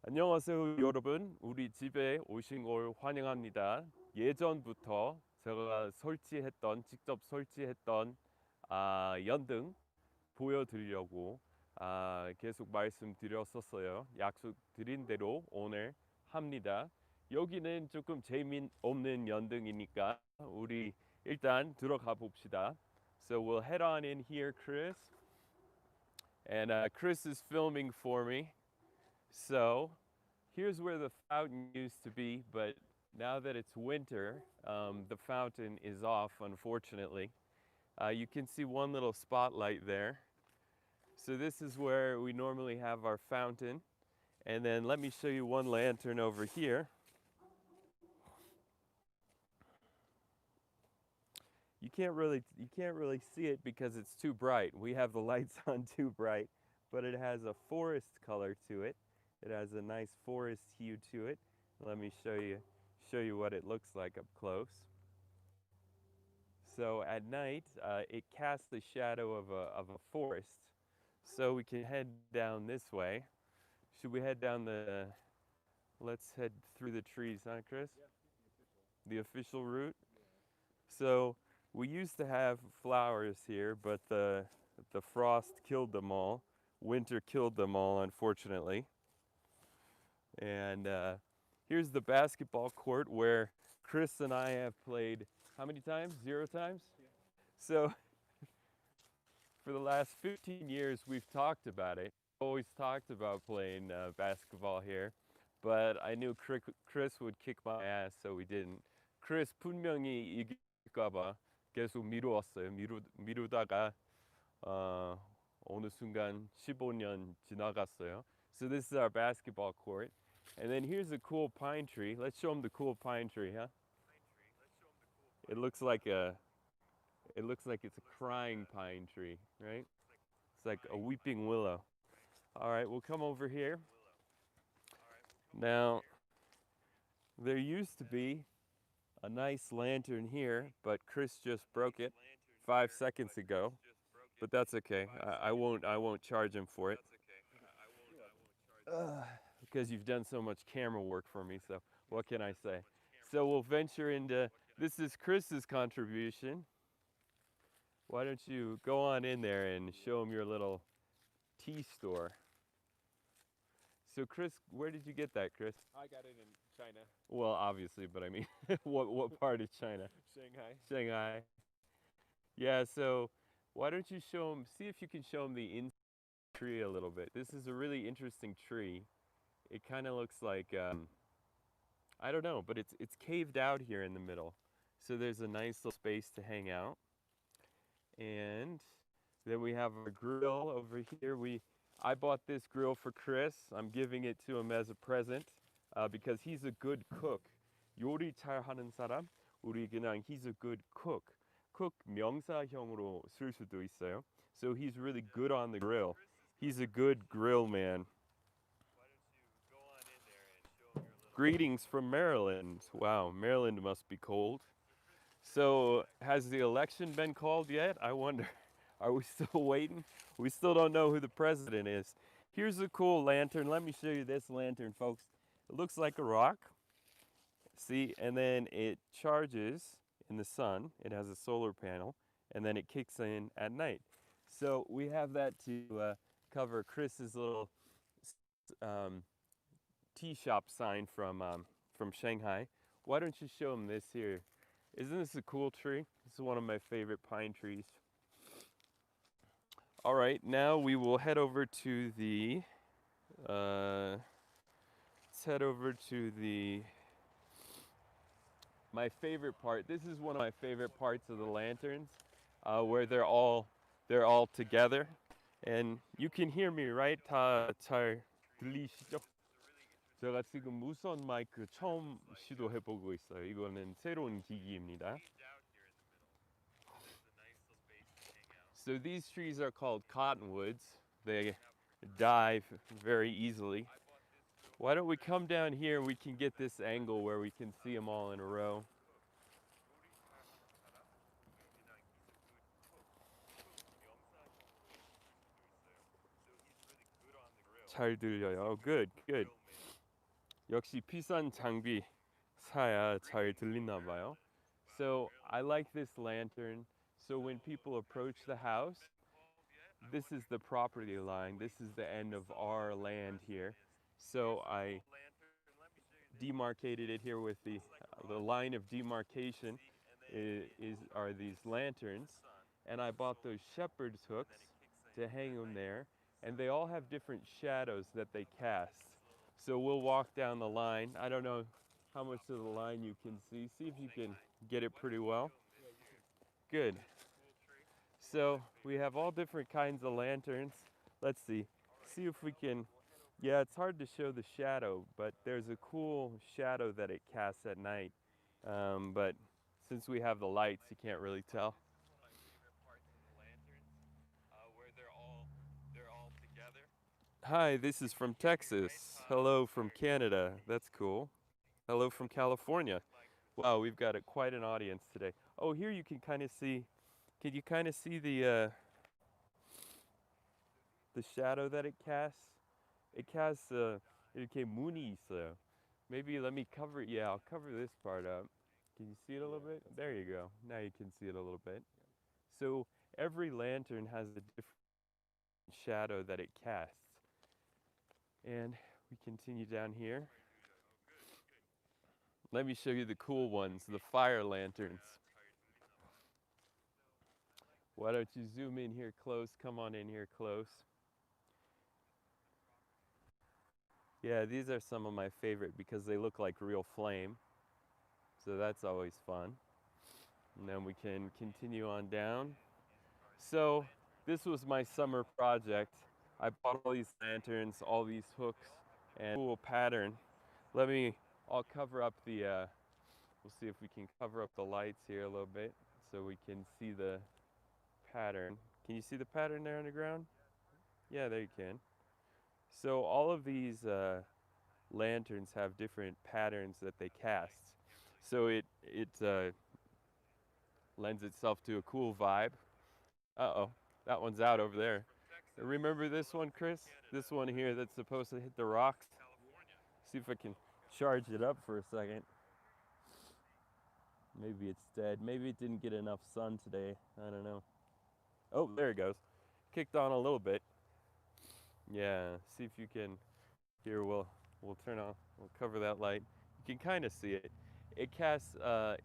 안녕하세요, 여러분. 우리 집에 오신 걸 환영합니다. 예전부터 제가 직접 설치했던 연등 보여드리려고 계속 말씀드렸었어요. 약속드린 대로 오늘 합니다. 여기는 조금 재미없는 연등이니까 우리 일단 들어가 봅시다. So we'll head on in here, Chris. And Chris is filming for me. So here's where the fountain used to be, but now that it's winter, the fountain is off, unfortunately. You can see one little spotlight there. So this is where we normally have our fountain. And then let me show you one lantern over here. You can't really see it because it's too bright. We have the lights on too bright, but it has a forest color to it. It has a nice forest hue to it. Let me show you what it looks like up close. So at night, it casts the shadow of a forest. So we can head down this way. Should we head down let's head through the trees, huh, Chris? Yeah, the official route. So we used to have flowers here, but the frost killed them all. Winter killed them all, unfortunately. And here's the basketball court where Chris and I have played how many times? 0 times? Yeah. So for the last 15 years, we've talked about it. Always talked about playing basketball here, but I knew Chris would kick my ass, so we didn't. Chris 분명히 이길까봐 계속 미루었어요. 미루다가 어느 순간 15년 지나갔어요. So this is our basketball court. And then here's a cool pine tree. Let's show them the cool pine tree, huh? It looks like it's a crying pine tree, right? It's like a weeping willow. All right, we'll come over here. Now, there used to be a nice lantern here, but Chris just broke it 5 seconds ago. But that's okay. I won't charge him for it. Because you've done so much camera work for me, so what can I say? So we'll venture into, this is Chris's contribution. Why don't you go on in there and show him your little tea store. So Chris, where did you get that, Chris? I got it in China. Well, obviously, but I mean, what part of China? Shanghai. Shanghai. Yeah, so why don't you see if you can show him the inside tree a little bit. This is a really interesting tree. It kind of looks like, I don't know, but it's caved out here in the middle. So there's a nice little space to hang out. And then we have our grill over here. I bought this grill for Chris. I'm giving it to him as a present because he's a good cook. 요리 잘하는 사람. 우리 그냥 he's a good cook. Cook 명사형으로 쓸 수도 있어요. So he's really good on the grill. He's a good grill man. Greetings from Maryland. Wow, Maryland must be cold. So has the election been called yet? I wonder. Are we still waiting? We still don't know who the president is. Here's a cool lantern. Let me show you this lantern, folks. It looks like a rock. See, and then it charges in the sun. It has a solar panel, and then it kicks in at night. So we have that to cover Chris's little tea shop sign from Shanghai. Why don't you show him this here? Isn't this a cool tree? This is one of my favorite pine trees. All right, now we will head over to the, my favorite part. This is one of my favorite parts of the lanterns, where they're all together. And you can hear me, right? 다 잘 들리시죠? 제가 지금 무선 마이크 처음 시도해보고 있어요. 이거는 새로운 기기입니다. So these trees are called cottonwoods. They die very easily. Why don't we come down here and we can get this angle where we can see them all in a row. 잘 들려요. Oh, good, good. 역시 비싼 장비 사야 잘 들리나 봐요. So I like this lantern. So when people approach the house, this is the property line. This is the end of our land here. So I demarcated it here with the line of demarcation are these lanterns, and I bought those shepherd's hooks to hang them there, and they all have different shadows that they cast. So we'll walk down the line. I don't know how much of the line you can see. See if you can get it pretty well. Good. So we have all different kinds of lanterns. Let's see. See if we can. Yeah, it's hard to show the shadow, but there's a cool shadow that it casts at night. But since we have the lights, you can't really tell. Hi, this is from Texas. Hello from Canada. That's cool. Hello from California. Wow, we've got quite an audience today. Oh, here you can kind of see. Can you kind of see the shadow that it casts? It casts 이렇게 문이 있어요. Maybe let me cover it. Yeah, I'll cover this part up. Can you see it a little bit? There you go. Now you can see it a little bit. So every lantern has a different shadow that it casts. And we continue down here. Let me show you the cool ones, the fire lanterns. Why don't you zoom in here close? Come on in here close. Yeah, these are some of my favorite because they look like real flame. So that's always fun. And then we can continue on down. So this was my summer project. I bought all these lanterns, all these hooks, and cool pattern. I'll cover up we'll see if we can cover up the lights here a little bit so we can see the pattern. Can you see the pattern there on the ground? Yeah, there you can. So all of these lanterns have different patterns that they cast. So it lends itself to a cool vibe. Uh-oh, that one's out over there. Remember this one, Chris? This one here that's supposed to hit the rocks? See if I can charge it up for a second. Maybe it's dead. Maybe it didn't get enough sun today. I don't know. Oh, there it goes. Kicked on a little bit. Yeah, see if you can. Here, we'll turn on. We'll cover that light. You can kind of see it. It casts.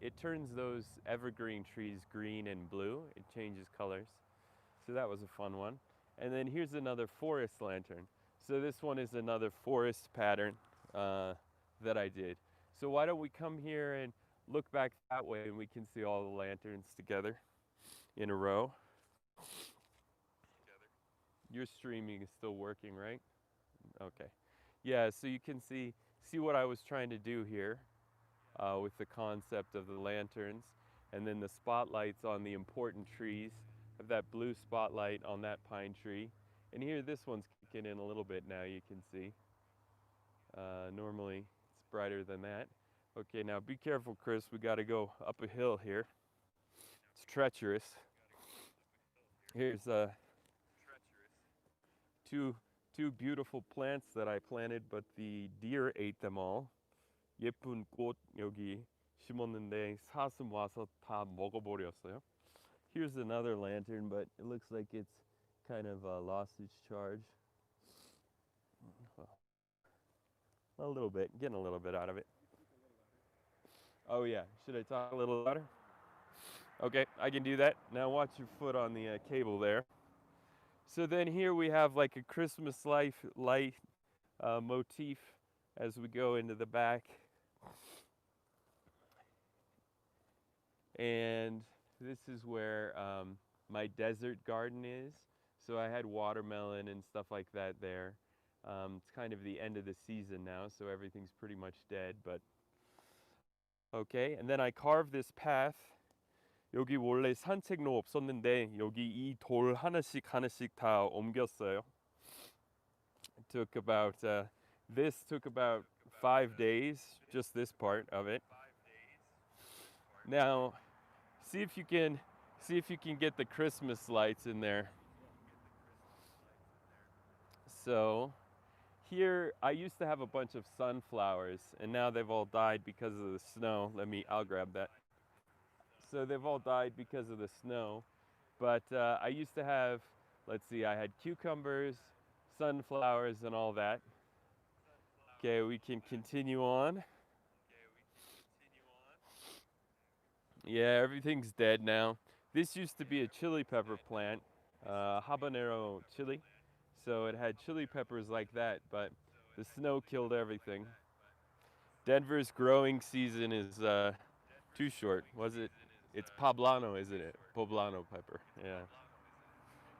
It turns those evergreen trees green and blue. It changes colors. So that was a fun one. And then here's another forest lantern. So this one is another forest pattern that I did. So why don't we come here and look back that way, and we can see all the lanterns together in a row. Your streaming is still working, right? Okay. Yeah, so you can see what I was trying to do here with the concept of the lanterns, and then the spotlights on the important trees. Have that blue spotlight on that pine tree. And here, this one's kicking in a little bit now, you can see. Normally, it's brighter than that. Okay, now be careful, Chris. We got to go up a hill here. It's treacherous. Here's two beautiful plants that I planted, but the deer ate them all. 예쁜 꽃 여기 심었는데 사슴 와서 다 먹어버렸어요. Here's another lantern, but it looks like it's kind of lost its charge. A little bit, getting a little bit out of it. Oh yeah, should I talk a little louder? Okay, I can do that. Now watch your foot on the cable there. So then here we have like a Christmas light motif as we go into the back. And this is where my desert garden is. So I had watermelon and stuff like that there. It's kind of the end of the season now, so everything's pretty much dead, but okay. And then I carved this path. 여기 원래 산책로 없었는데 여기 이 돌 하나씩 다 옮겼어요. It took about this took about 5 days, just this part of it. Now, see if you can get the Christmas lights in there. So here I used to have a bunch of sunflowers, and now they've all died because of the snow. I'll grab that. So they've all died because of the snow. But I used to have, let's see, I had cucumbers, sunflowers, and all that. Okay, we can continue on. Yeah, everything's dead now. This used to be a chili pepper plant, habanero chili. So it had chili peppers like that, but the snow killed everything. Denver's growing season is too short. Was it? It's poblano, isn't it? Poblano pepper. Yeah.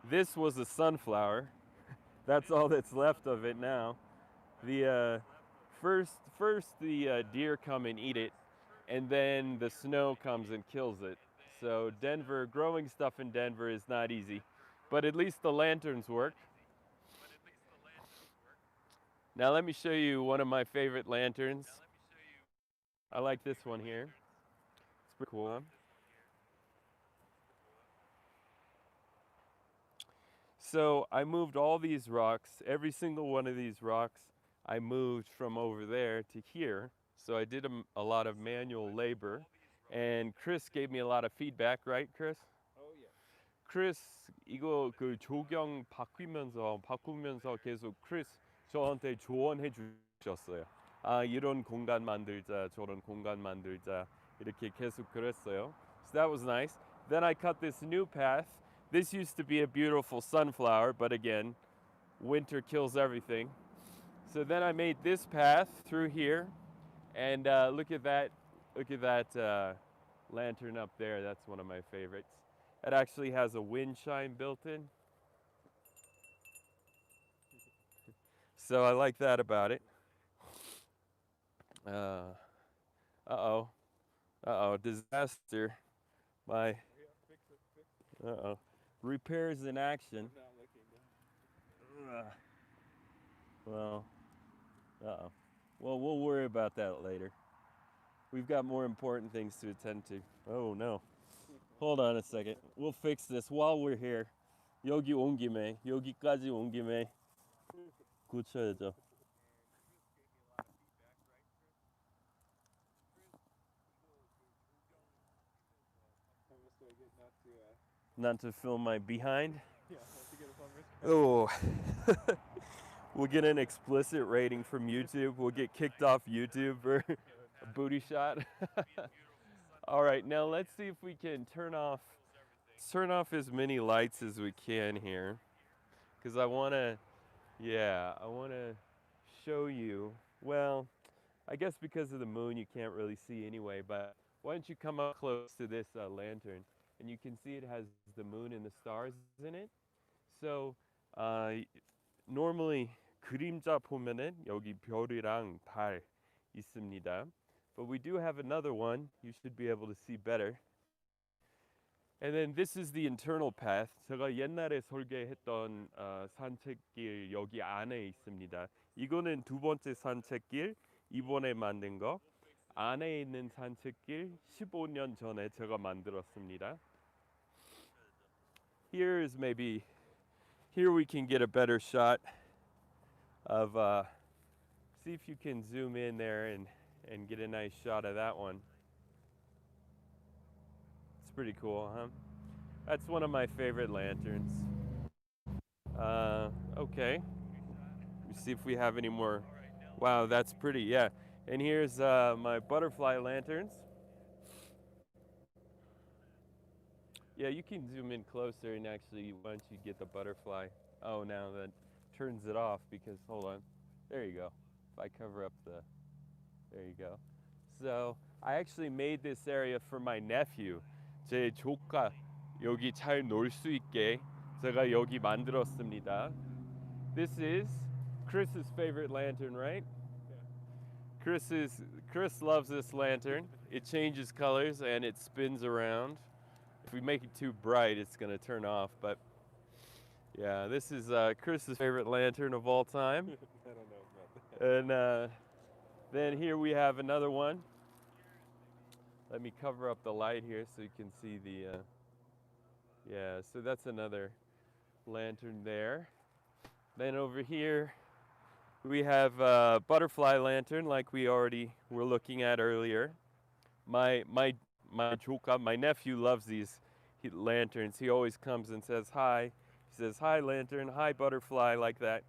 This was a sunflower. That's all that's left of it now. The first the deer come and eat it, and then the snow comes and kills it. So Denver, growing stuff in Denver is not easy, but at least the lanterns work. Now let me show you one of my favorite lanterns. I like this one here. It's pretty cool. Huh? So I moved all these rocks, every single one of these rocks, I moved from over there to here. So I did a lot of manual labor, and Chris gave me a lot of feedback, right, Chris? Oh yeah. Chris 이거 그 조경 바꾸면서 계속 Chris 저한테 조언해 주셨어요. 아 이런 공간 만들자, 저런 공간 만들자 이렇게 계속 그랬어요. So that was nice. Then I cut this new path. This used to be a beautiful sunflower, but again, winter kills everything. So then I made this path through here, and look at that lantern up there. That's one of my favorites. It actually has a wind chime built in. So I like that about it. Uh-oh. Uh-oh, disaster. My, uh-oh. Repairs in action. Well, uh-oh. Well, we'll worry about that later. We've got more important things to attend to. Oh, no. Hold on a second. We'll fix this while we're here. 여기 온 김에, 여기까지 온 김에 고쳐야죠. Not to film my behind? Yeah, to get a Oh. We'll get an explicit rating from YouTube. We'll get kicked off YouTube for a booty shot. All right, now let's see if we can turn off as many lights as we can here. Because I want to show you. Well, I guess because of the moon you can't really see anyway, but why don't you come up close to this lantern, and you can see it has the moon and the stars in it. So normally 그림자 보면은 여기 별이랑 달 있습니다. But we do have another one. You should be able to see better. And then this is the internal path. 제가 옛날에 설계했던 산책길 여기 안에 있습니다. 이거는 두 번째 산책길, 이번에 만든 거. 안에 있는 산책길 15년 전에 제가 만들었습니다. Here we can get a better shot of see if you can zoom in there and get a nice shot of that one. It's pretty cool, huh? That's one of my favorite lanterns. Okay. Let's see if we have any more. Wow, that's pretty, yeah. And here's my butterfly lanterns. Yeah, you can zoom in closer and actually once you get the butterfly. Oh, now that turns it off because, hold on. There you go. If I cover up there you go. So I actually made this area for my nephew. 제 조카 여기 잘 놀 수 있게 제가 여기 만들었습니다. This is Chris's favorite lantern, right? Yeah. Chris loves this lantern. It changes colors and it spins around. If we make it too bright, it's gonna turn off. But yeah, this is Chris's favorite lantern of all time. I don't know about that. And then here we have another one. Let me cover up the light here so you can see the. Yeah, so that's another lantern there. Then over here, We have a butterfly lantern like we already were looking at earlier. My my my Joka, my nephew loves these lanterns. He always comes and says hi. He says hi lantern, hi butterfly like that.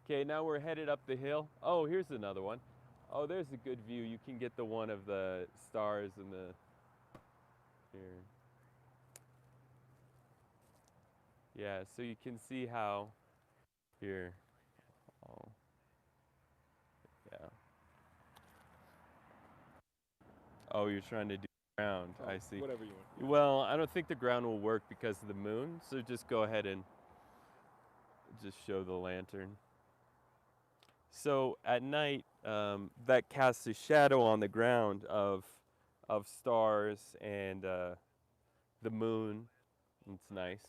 Okay, now we're headed up the hill. Oh, here's another one. Oh, there's a good view. You can get the one of the stars and the here. Yeah, so you can see how here. Oh, yeah. Oh, you're trying to do ground. Oh, I see. whatever you want. Well, I don't think the ground will work because of the moon, so just go ahead and just show the lantern. So at night, that casts a shadow on the ground of stars and the moon. It's nice.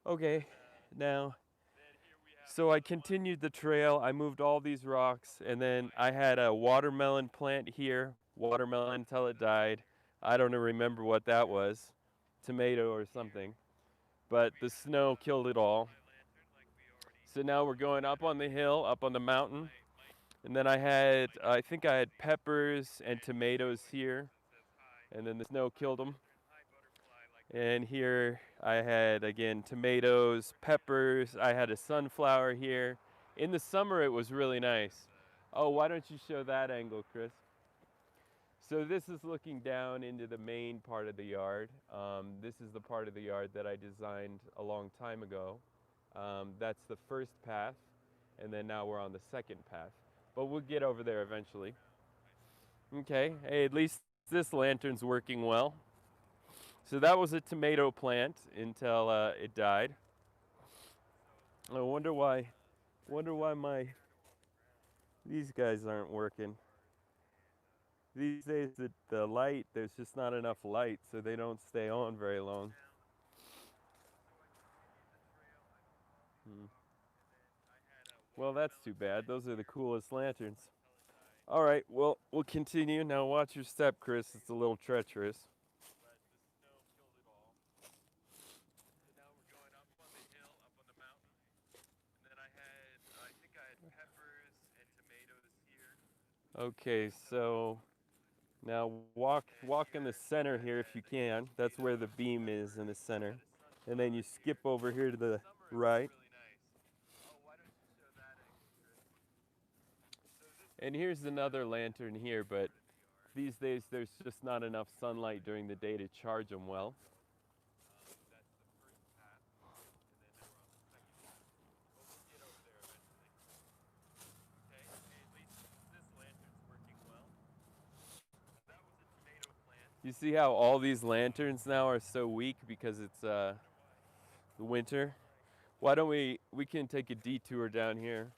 Okay, now, so I continued the trail. I moved all these rocks, and then I had a watermelon plant here, watermelon until it died. I don't remember what that was, tomato or something, but the snow killed it all. So now we're going up on the hill, up on the mountain, and then I think I had peppers and tomatoes here, and then the snow killed them. And here I had, again, tomatoes, peppers. I had a sunflower here. In the summer, it was really nice. Oh, why don't you show that angle, Chris? So this is looking down into the main part of the yard. This is the part of the yard that I designed a long time ago. That's the first path, and then now we're on the second path. But we'll get over there eventually. Okay, hey, at least this lantern's working well. So that was a tomato plant until it died. I wonder why. Wonder why these guys aren't working. These days, the light, there's just not enough light, so they don't stay on very long. Hmm. Well, that's too bad. Those are the coolest lanterns. All right, well, we'll continue. Now watch your step, Chris. It's a little treacherous. Okay, so now walk in the center here if you can. That's where the beam is in the center. And then you skip over here to the right. And here's another lantern here, but these days there's just not enough sunlight during the day to charge them well. You see how all these lanterns now are so weak because it's the winter? Why don't we can take a detour down here.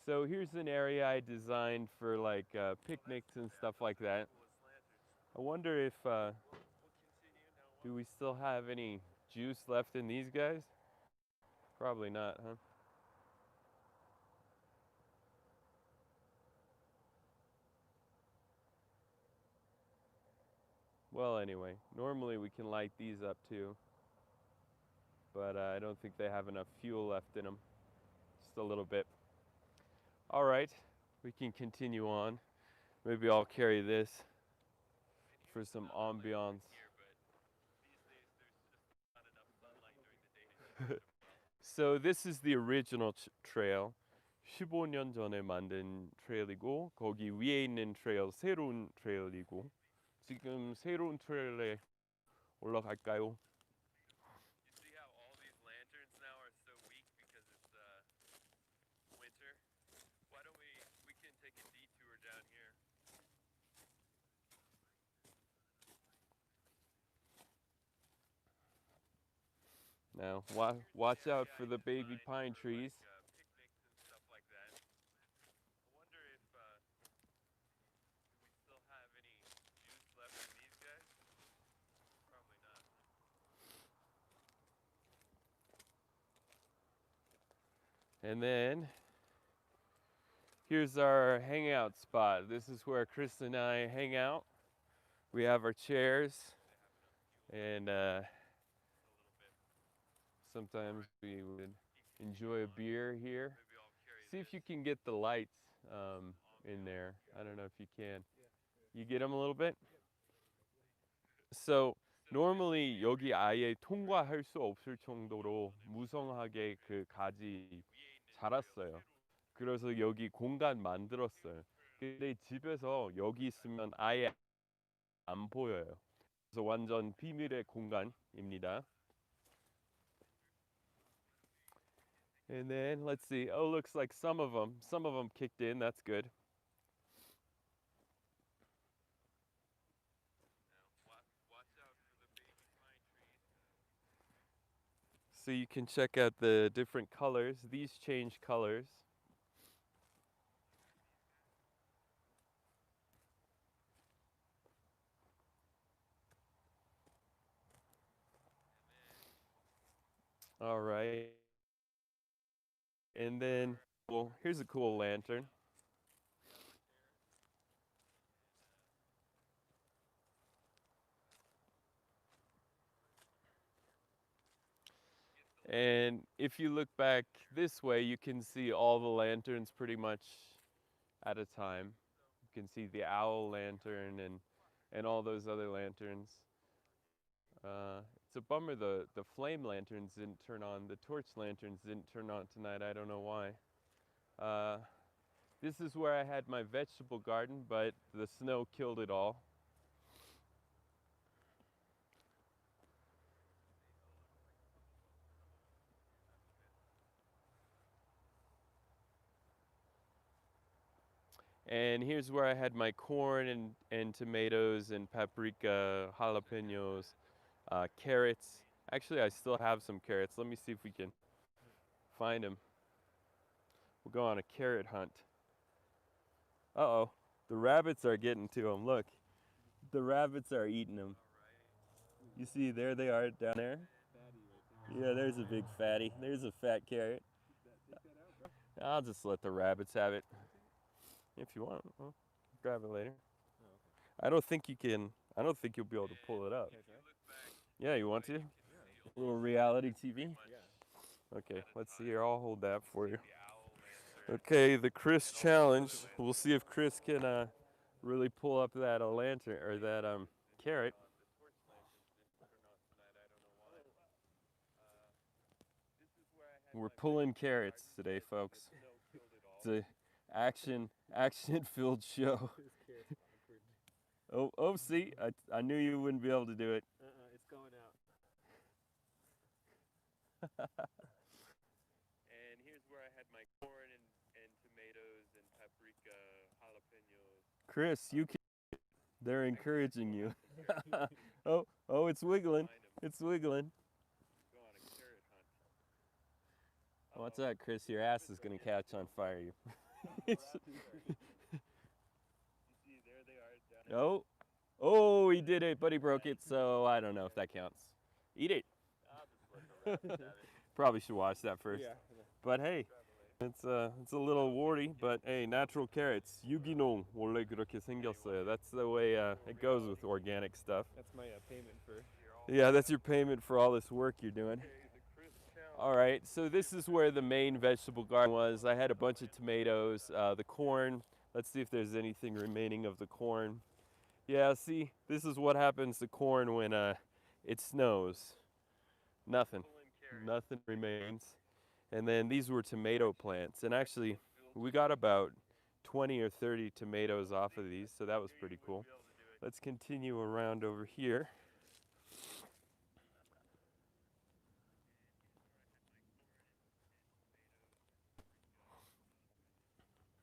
So here's an area I designed for like picnics and stuff like that. I wonder if do we still have any juice left in these guys? Probably not, huh? Well, anyway, normally we can light these up too, but I don't think they have enough fuel left in them. Just a little bit. All right, we can continue on. Maybe I'll carry this for some ambiance. So this is the original trail. 15년 전에 만든 트레일이고 거기 위에 있는 트레일 새로운 트레일이고 지금 새로운 트레일에 올라갈까요? Now watch out for the baby pine trees. And then here's our hangout spot. This is where Chris and I hang out. We have our chairs. and sometimes we would enjoy a beer here. See if you can get the lights in there. I don't know if you can. You get them a little bit? So normally 여기 아예 통과할 수 없을 정도로 무성하게 그 가지 자랐어요. 그래서 여기 공간 만들었어요. 근데 집에서 여기 있으면 아예 안 보여요. 그래서 완전 비밀의 공간입니다. And then let's see. Oh, looks like some of them kicked in. That's good. So you can check out the different colors. These change colors. All right. And then, well, here's a cool lantern. And if you look back this way, you can see all the lanterns pretty much at a time. You can see the owl lantern and all those other lanterns. It's a bummer the flame lanterns didn't turn on. The torch lanterns didn't turn on tonight. I don't know why. This is where I had my vegetable garden, but the snow killed it all. And here's where I had my corn and tomatoes and paprika, jalapenos, carrots. Actually, I still have some carrots. Let me see if we can find them. We'll go on a carrot hunt. Uh-oh, the rabbits are getting to them. Look, the rabbits are eating them. You see, there they are down there. Yeah, there's a big fatty. There's a fat carrot. I'll just let the rabbits have it. If you want, well, grab it later. I don't think you can. I don't think you'll be able to pull it up. Yeah, you want to? A little reality TV? Okay, let's see here. I'll hold that for you. Okay, the Chris challenge. We'll see if Chris can really pull up that lantern or that carrot. We're pulling carrots today, folks. It's a action-filled show. Oh, see, I knew you wouldn't be able to do it. It's going out. And here's where I had my corn and tomatoes and paprika, jalapenos. Chris, you can. They're encouraging you. Oh, it's wiggling. It's wiggling. Go on a carrot hunt. What's that, Chris? Your ass is gonna catch on fire. You see, there they are. Oh, he did it, but he broke it. So I don't know if that counts. Eat it. Probably should watch that first. Yeah. But hey, it's a little warty, but hey, natural carrots. 유기농 원래 그렇게 생겼어요. That's the way it goes with organic stuff. That's my payment for. Yeah, that's your payment for all this work you're doing. All right, so this is where the main vegetable garden was. I had a bunch of tomatoes, the corn. Let's see if there's anything remaining of the corn. Yeah, see, this is what happens to corn when it snows. Nothing remains. And then these were tomato plants. And actually, we got about 20 or 30 tomatoes off of these, so that was pretty cool. Let's continue around over here.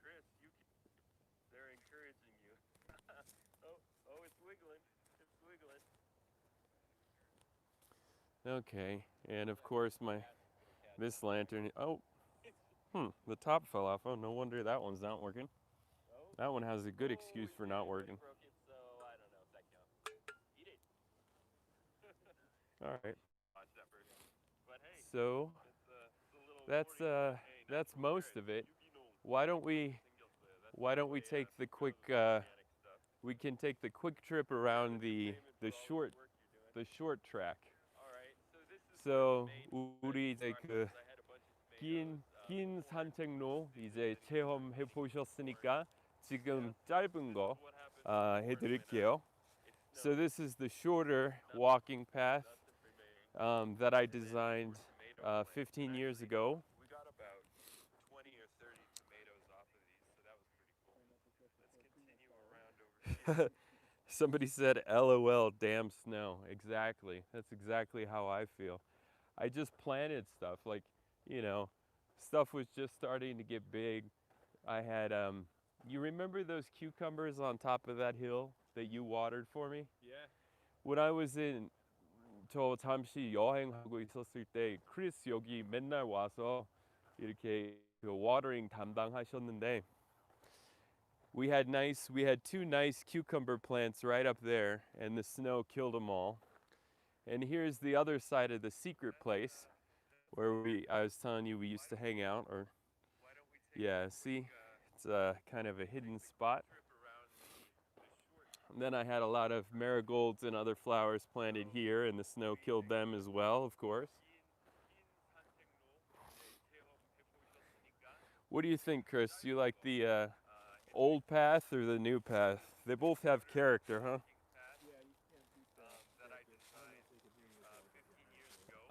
Chris, they're encouraging you. oh, it's wiggling. It's wiggling. Okay, and of course this lantern. Oh, the top fell off. Oh, no wonder that one's not working. That one has a good excuse for not working. All right. So that's most of it. Why don't we take the quick we can take the quick trip around the short the short track. All right. So this is So main 우리 이제 그 I had a bunch of 긴 산책로 이제 체험해 보셨으니까 지금 짧은 거 what happens 해드릴게요. So this is the shorter walking path that I designed 15 years ago. we got about 20 or 30 tomatoes off of these, so that was pretty cool. Let's continue around over here. Somebody said, "LOL, damn snow." Exactly. That's exactly how I feel. I just planted stuff like, you know, stuff was just starting to get big. I had you remember those cucumbers on top of that hill that you watered for me? Yeah. When I was in 저 잠시 여행하고 있었을 때 크리스 여기 맨날 와서 이렇게 그 watering 담당하셨는데 we had two nice cucumber plants right up there and the snow killed them all. And here's the other side of the secret place where I was telling you we used to hang out or yeah, see? It's kind of a hidden spot. And then I had a lot of marigolds and other flowers planted here and the snow killed them as well, of course. What do you think, Chris? Do you like the old path or the new path? They both have character, huh?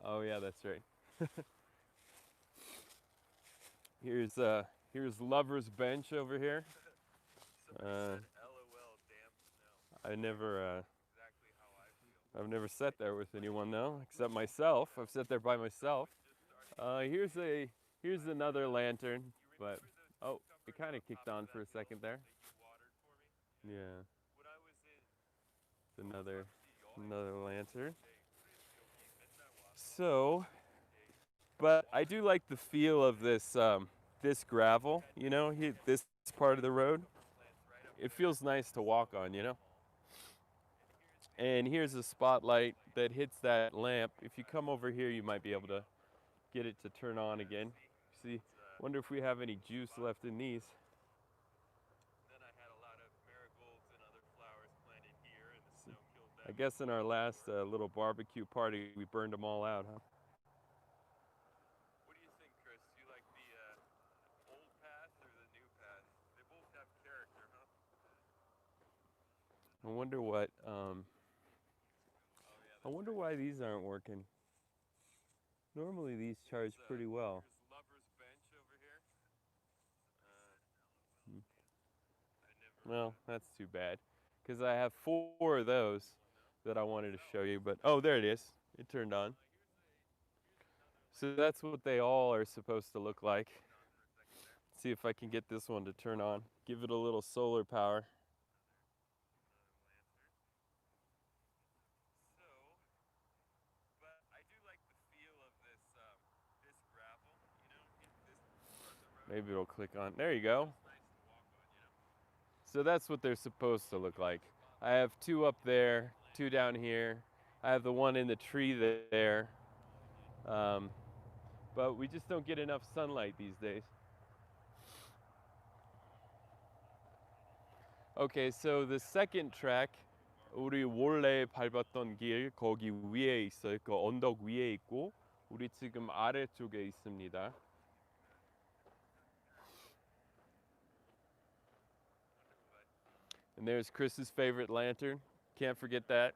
Oh yeah, that's right. Here's Lover's Bench over here. I've never sat there with anyone though, except myself. I've sat there by myself. Here's another lantern, but oh, it kind of kicked on for a second there. Yeah. It's another lantern. So, but I do like the feel of this this gravel, you know, this part of the road. It feels nice to walk on, you know. And here's a spotlight that hits that lamp. If you come over here, you might be able to get it to turn on again. See, wonder if we have any juice left in these. I guess in our last little barbecue party, we burned them all out, huh? What do you think, Chris? Do you like the old path or the new path? They both have character, huh? I wonder why these aren't working. Normally these charge pretty well. Here's Lover's Bench over here. Well, that's too bad, because I have 4 of those that I wanted to show you, but oh, there it is. It turned on. So that's what they all are supposed to look like. See if I can get this one to turn on. Give it a little solar power. But I do like the feel of this gravel, you know, this part of the road. Maybe it'll click on. There you go. It's nice to walk on, you know. So that's what they're supposed to look like. I have 2 up there, 2 down here. I have the one in the tree there. But we just don't get enough sunlight these days. Okay, so the second track, 우리 원래 밟았던 길 거기 위에 있어요. 그 언덕 위에 있고 우리 지금 아래쪽에 있습니다. And there's Chris's favorite lantern. Can't forget that.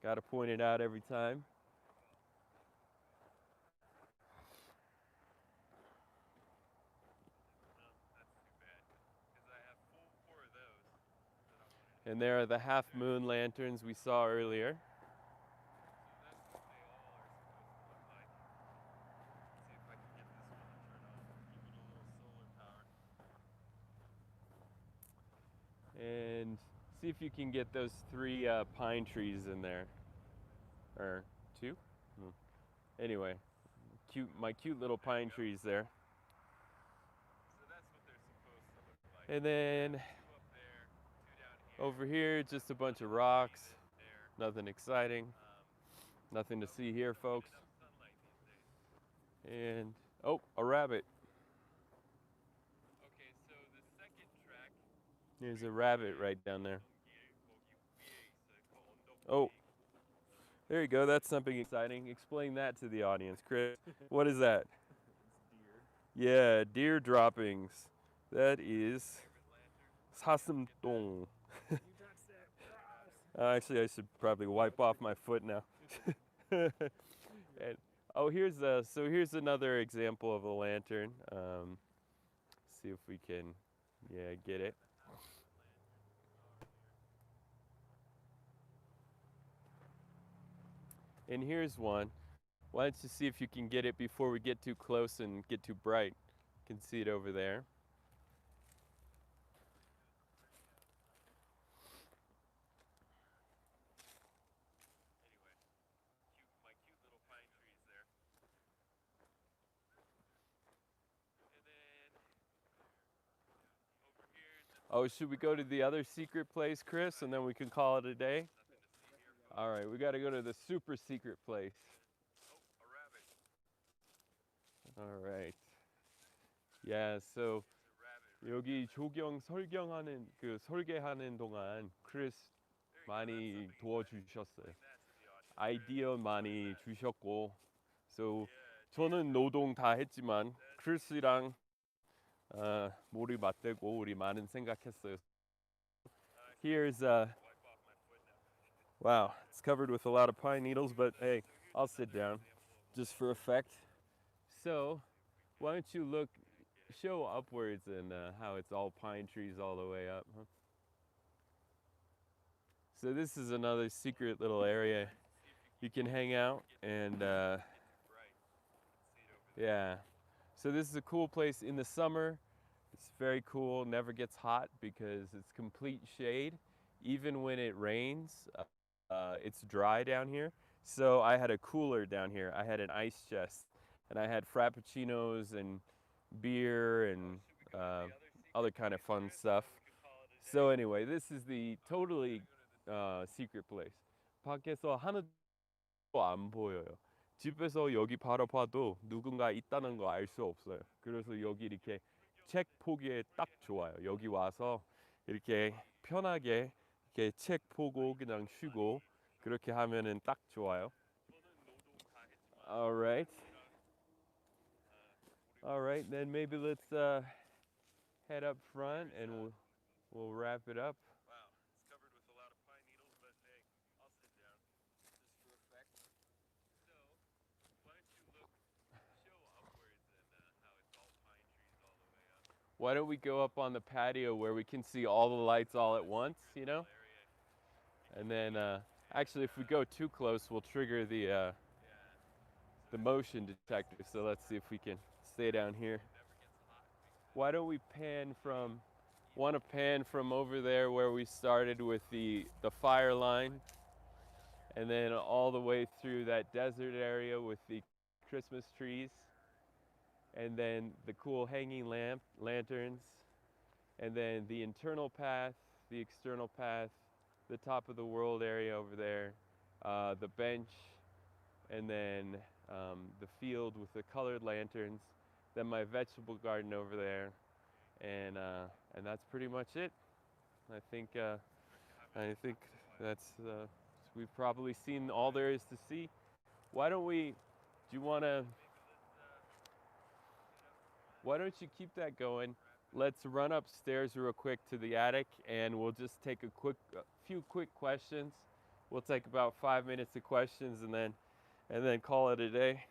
Got to point it out every time. And there are the half moon lanterns we saw earlier. And see if you can get those 3 pine trees in there. Or 2? Anyway, my cute little pine trees there. And then over here, just a bunch of rocks. Nothing exciting. Nothing to see here, folks. And, oh, a rabbit. Okay, so the second track. There's a rabbit right down there. Oh, There you go. That's something exciting. Explain that to the audience, Chris. What is that? Yeah, deer droppings. That is 사슴똥. Actually, I should probably wipe off my foot now. And oh, here's another example of a lantern. See if we can, yeah, get it. And here's one. Why don't you see if you can get it before we get too close and get too bright? You can see it over there. My cute little pine trees there. And then over here, Oh, should we go to the other secret place, Chris, and then we can call it a day? nothing to see here. All right, we got to go to the super secret place. Oh, a rabbit. All right. Yeah, so There's a rabbit. 여기 조경 설경하는 그 설계하는 동안 크리스 많이 도와주셨어요. Explain that to the audience. 아이디어 많이 주셨고, so Yeah, 저는 노동 다 했지만 크리스랑 머리 맞대고 우리 많은 생각했어요. Here's wipe off my foot now. wow, it's covered with a lot of pine needles, but hey, I'll sit down just for effect. So, why don't you show upwards and how it's all pine trees all the way up, huh? So this is another secret little area you can hang out and Bright. See it over there. yeah. So this is a cool place in the summer. It's very cool, never gets hot because it's complete shade. Even when it rains, it's dry down here. So I had a cooler down here. I had an ice chest and I had frappuccinos and beer and other kind of fun stuff. So anyway, this is the totally secret place. 밖에서 하나도 안 보여요. 집에서 여기 바로 봐도 누군가 있다는 거 알 수 없어요. 그래서 여기 이렇게 책 보기에 딱 좋아요. 여기 와서 이렇게 편하게 이렇게 책 보고 그냥 쉬고 그렇게 하면은 딱 좋아요. All right. All right, then maybe let's head up front and we'll wrap it up. Wow, it's covered with a lot of pine needles, but hey, I'll sit down just for effect. So, why don't you show upwards and how it's all pine trees all the way up. Why don't we go up on the patio where we can see all the lights all at once, you know? Area. And then actually if we go too close, we'll trigger the motion detector. So let's see if we can stay down here. Why don't we want to pan from over there where we started with the fire line and then all the way through that desert area with the Christmas trees and then the cool hanging lanterns and then the internal path, the external path, the top of the world area over there, the bench, and then the field with the colored lanterns, then my vegetable garden over there, and that's pretty much it. I think that's we've probably seen all there is to see. Why don't we? Do you want to? Why don't you keep that going? Let's run upstairs real quick to the attic, and we'll just take a few quick questions. We'll take about 5 minutes of questions, and then call it a day.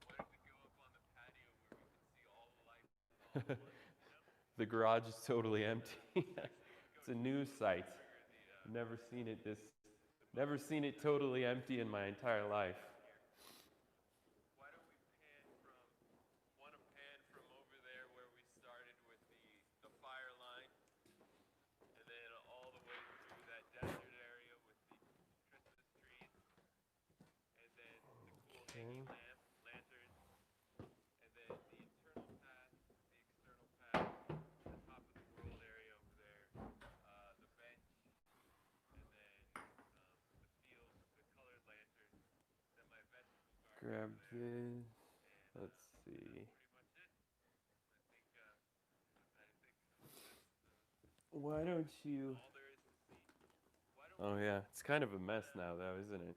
Why don't we go up on the patio where we can see all the lights? The garage is totally empty. It's a news site. Never seen it totally empty in my entire life. Why don't we want to pan from over there where we started with the fire line, and then all the way through that desert area with the Christmas trees, and then the cool hanging lanterns, and then the internal path, the external path, the top of the world area over there, the bench, and then the field with the colored lanterns, then my vegetable garden. Grab over there. this. Let's see. Pretty much it. I think Why don't you? all there is to see. Why Oh yeah, it's kind of a mess now, though, isn't it?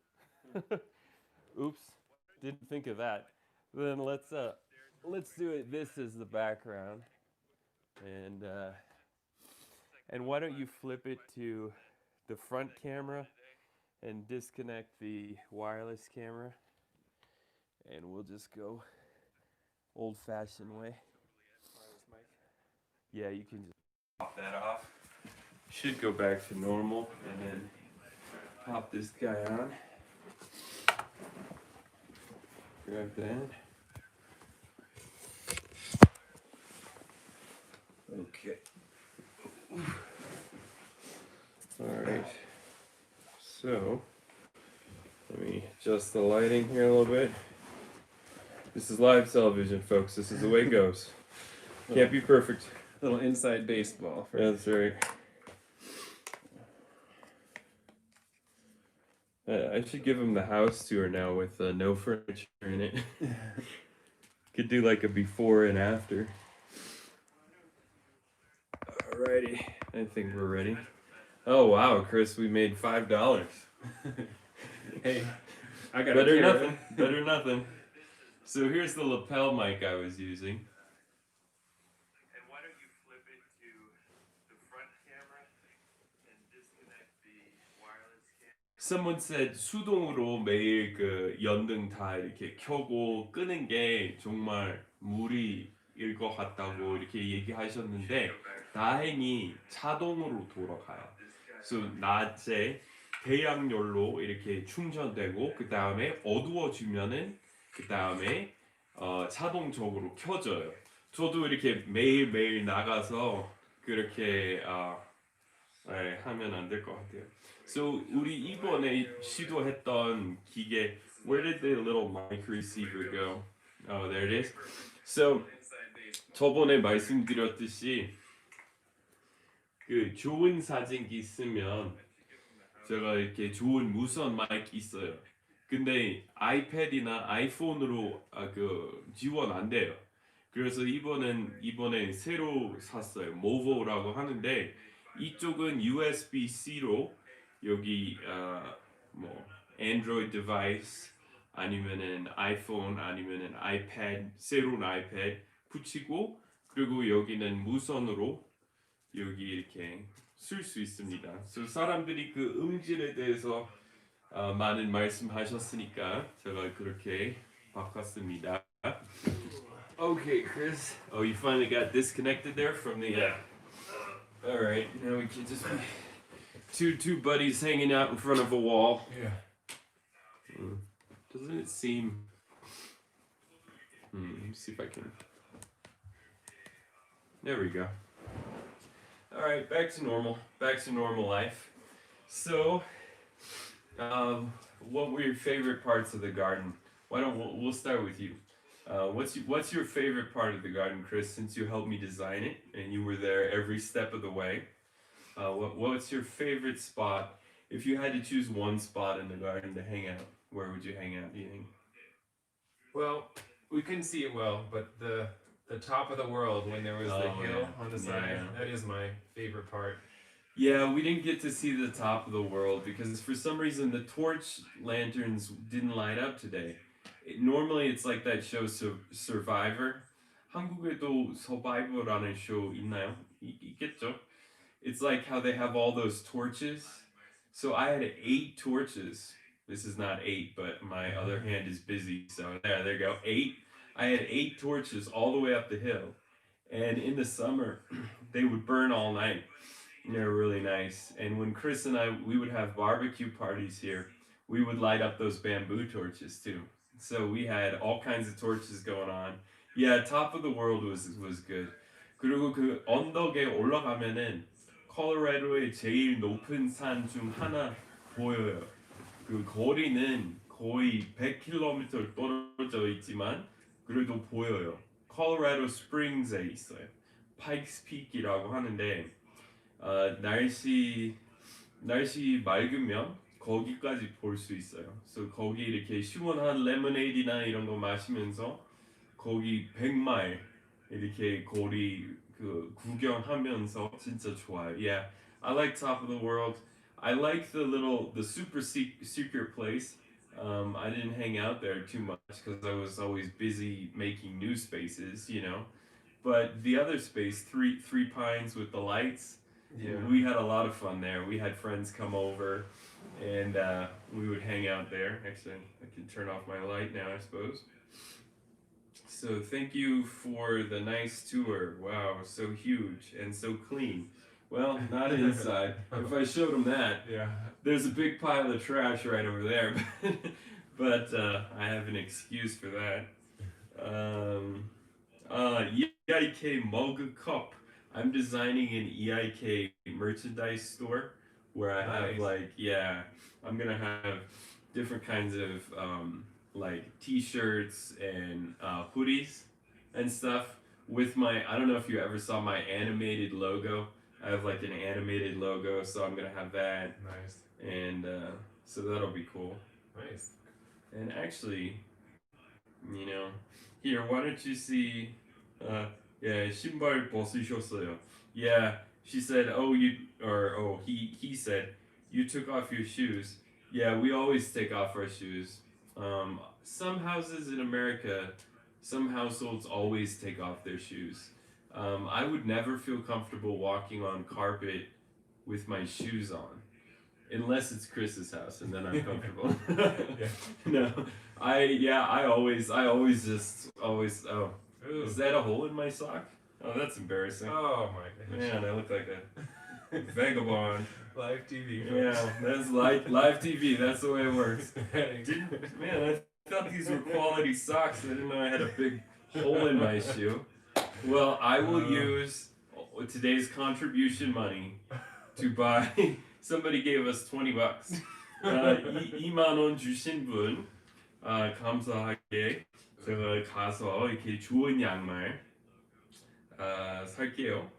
Oops, didn't think of that. Then let's do it. This is the background, and why don't you flip it to the front camera and disconnect the wireless camera, and we'll just go old-fashioned way. Yeah, you can just pop that off. Should go back to normal, and then pop this guy on. Grab that. Okay. All right. So, let me adjust the lighting here a little bit. This is live television, folks. This is the way it goes. Can't be perfect. Little inside baseball. That's right. I should give him the house tour now with no furniture in it. Could do like a before and after. Alrighty, I think we're ready. Oh wow, Chris, we made $5. Hey, I got Better nothing. Better nothing. So here's the lapel mic I was using. And why don't you flip it to the front camera and disconnect the wireless camera? Someone said 수동으로 매일 그 연등 다 이렇게 켜고 끄는 게 정말 무리일 것 같다고 이렇게 얘기하셨는데 다행히 자동으로 돌아가요. 그래서 낮에 대량열로 이렇게 충전되고 그 다음에 어두워지면은 그 다음에 자동적으로 켜져요. 저도 이렇게 매일 나가서 그렇게 하면 안 될 것 같아요. So 우리 이번에 시도했던 기계, where did the little mic receiver go? Oh, there it is. So 저번에 말씀드렸듯이 그 좋은 사진기 쓰면 제가 이렇게 좋은 무선 마이크 있어요. 근데 아이패드나 아이폰으로 그 지원 안 돼요. 그래서 이번에 새로 샀어요. 모보라고 하는데 이쪽은 USB-C로 여기 뭐 안드로이드 디바이스 아니면은 아이폰 아니면은 아이패드 새로운 아이패드 붙이고 그리고 여기는 무선으로 여기 이렇게 쓸 수 있습니다. 그래서 사람들이 그 음질에 대해서 많은 말씀하셨으니까 제가 그렇게 바꿨습니다. Okay, Chris. Oh, you finally got disconnected there from the. All right, now we can just be two buddies hanging out in front of a wall. Yeah. Doesn't it seem? Let me see if I can. There we go. All right, back to normal. Back to normal life. So, what were your favorite parts of the garden? Why don't we'll start with you. What's your favorite part of the garden, Chris? Since you helped me design it and you were there every step of the way, what's your favorite spot? If you had to choose one spot in the garden to hang out, where would you hang out? Do you think? Well, we couldn't see it well, but the top of the world when there was the hill on the side, that is my favorite part. Yeah, we didn't get to see the top of the world because for some reason the torch lanterns didn't light up today. Normally it's like that show Survivor. 한국에도 Survivor라는 show 있나요? 있겠죠. It's like how they have all those torches. So I had 8 torches. This is not 8, but my other hand is busy. So there you go. 8. I had 8 torches all the way up the hill. And in the summer, they would burn all night. And they're really nice. And when Chris and we would have barbecue parties here, we would light up those bamboo torches too. So we had all kinds of torches going on. Yeah, top of the world was good. 그리고 그 언덕에 올라가면은 콜로라도의 제일 높은 산 중 하나 보여요. 그 거리는 거의 100km 떨어져 있지만 그래도 보여요. 콜로라도 스프링스에 있어요. 파이크스 피크라고 하는데 날씨 맑으면 거기까지 볼 수 있어요. 그래서 거기 이렇게 시원한 레모네이드나 이런 거 마시면서 거기 100마일 이렇게 거리 그 구경하면서 진짜 좋아요. Yeah, I like top of the world. I like the super secret place. I didn't hang out there too much because I was always busy making new spaces, you know. But the other space, Three Pines with the lights, Yeah. we had a lot of fun there. We had friends come over, and we would hang out there. Actually, I can turn off my light now, I suppose. So thank you for the nice tour. Wow, so huge and so clean. Well, not inside. If I showed them that, Yeah. there's a big pile of trash right over there, but I have an excuse for that. Um, EIK mug cup. I'm designing an EIK merchandise store where I have Nice. like I'm gonna have different kinds of like T-shirts and hoodies and stuff with my. I don't know if you ever saw my animated logo. I have like an animated logo, so I'm gonna have that, Nice. and so that'll be cool. Nice. And actually, you know, here, why don't you see? Yeah, 신발 벗으셨어요. Yeah, she said, oh, he said, you took off your shoes. Yeah, we always take off our shoes. Some houses in America, some households always take off their shoes. I would never feel comfortable walking on carpet with my shoes on. Unless it's Chris's house, and then I'm comfortable. Yeah. No, I always just always. Oh, Ooh. is that a hole in my sock? Oh, that's embarrassing. Oh my gosh. Man, I look like a vagabond. Live TV. Yeah, that's live TV. That's the way it works. Man, I thought these were quality socks. I didn't know I had a big hole in my shoe. Well, I will use today's contribution money to buy. Somebody gave us $20. 2만 원 주신 분 감사하게 제가 가서 이렇게 좋은 양말 살게요.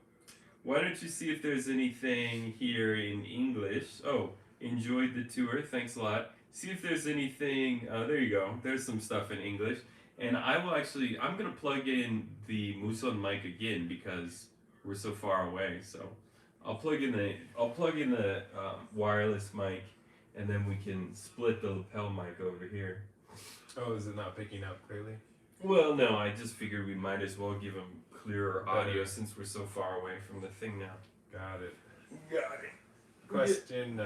Why don't you see if there's anything here in English? Oh, enjoyed the tour. Thanks a lot. See if there's anything. There you go. There's some stuff in English. And I'm going to plug in the Muson mic again because we're so far away. So I'll plug in the wireless mic, and then we can split the lapel mic over here. Oh, is it not picking up clearly? Well, no, I just figured we might as well give them clearer audio Better. since we're so far away from the thing now. Got it. Got it. Question: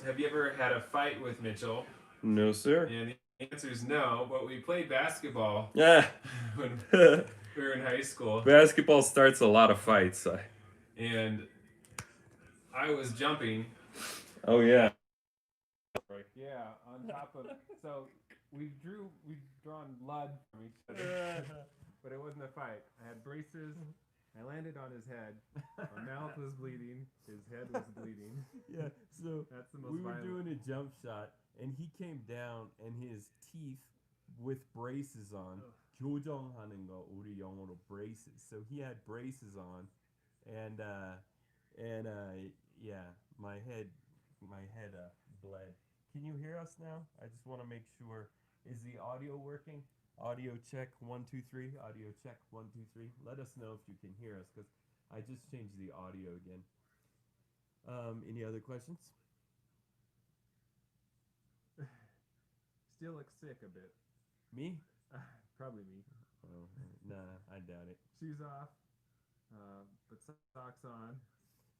have you ever had a fight with Mitchell? No, sir. And the answer is no. But we played basketball Yeah. when we were in high school, Basketball starts a lot of fights. and I was jumping. Oh yeah. Yeah, on top of. So we've drawn blood from each other, but it wasn't a fight. I had braces. I landed on his head. My mouth was bleeding. His head was bleeding. Yeah. So That's the most we were violent. doing a jump shot, and he came down, and his teeth with braces on. 교정하는 거 우리 영어로 braces. So he had braces on, and yeah, my head bled. Can you hear us now? I just want to make sure. Is the audio working? Audio check 1 2 3. Audio check 1 2 3. Let us know if you can hear us because I just changed the audio again. Any other questions? Still look sick a bit. Me? Probably me. Oh, nah, I doubt it. Shoes off, but socks on.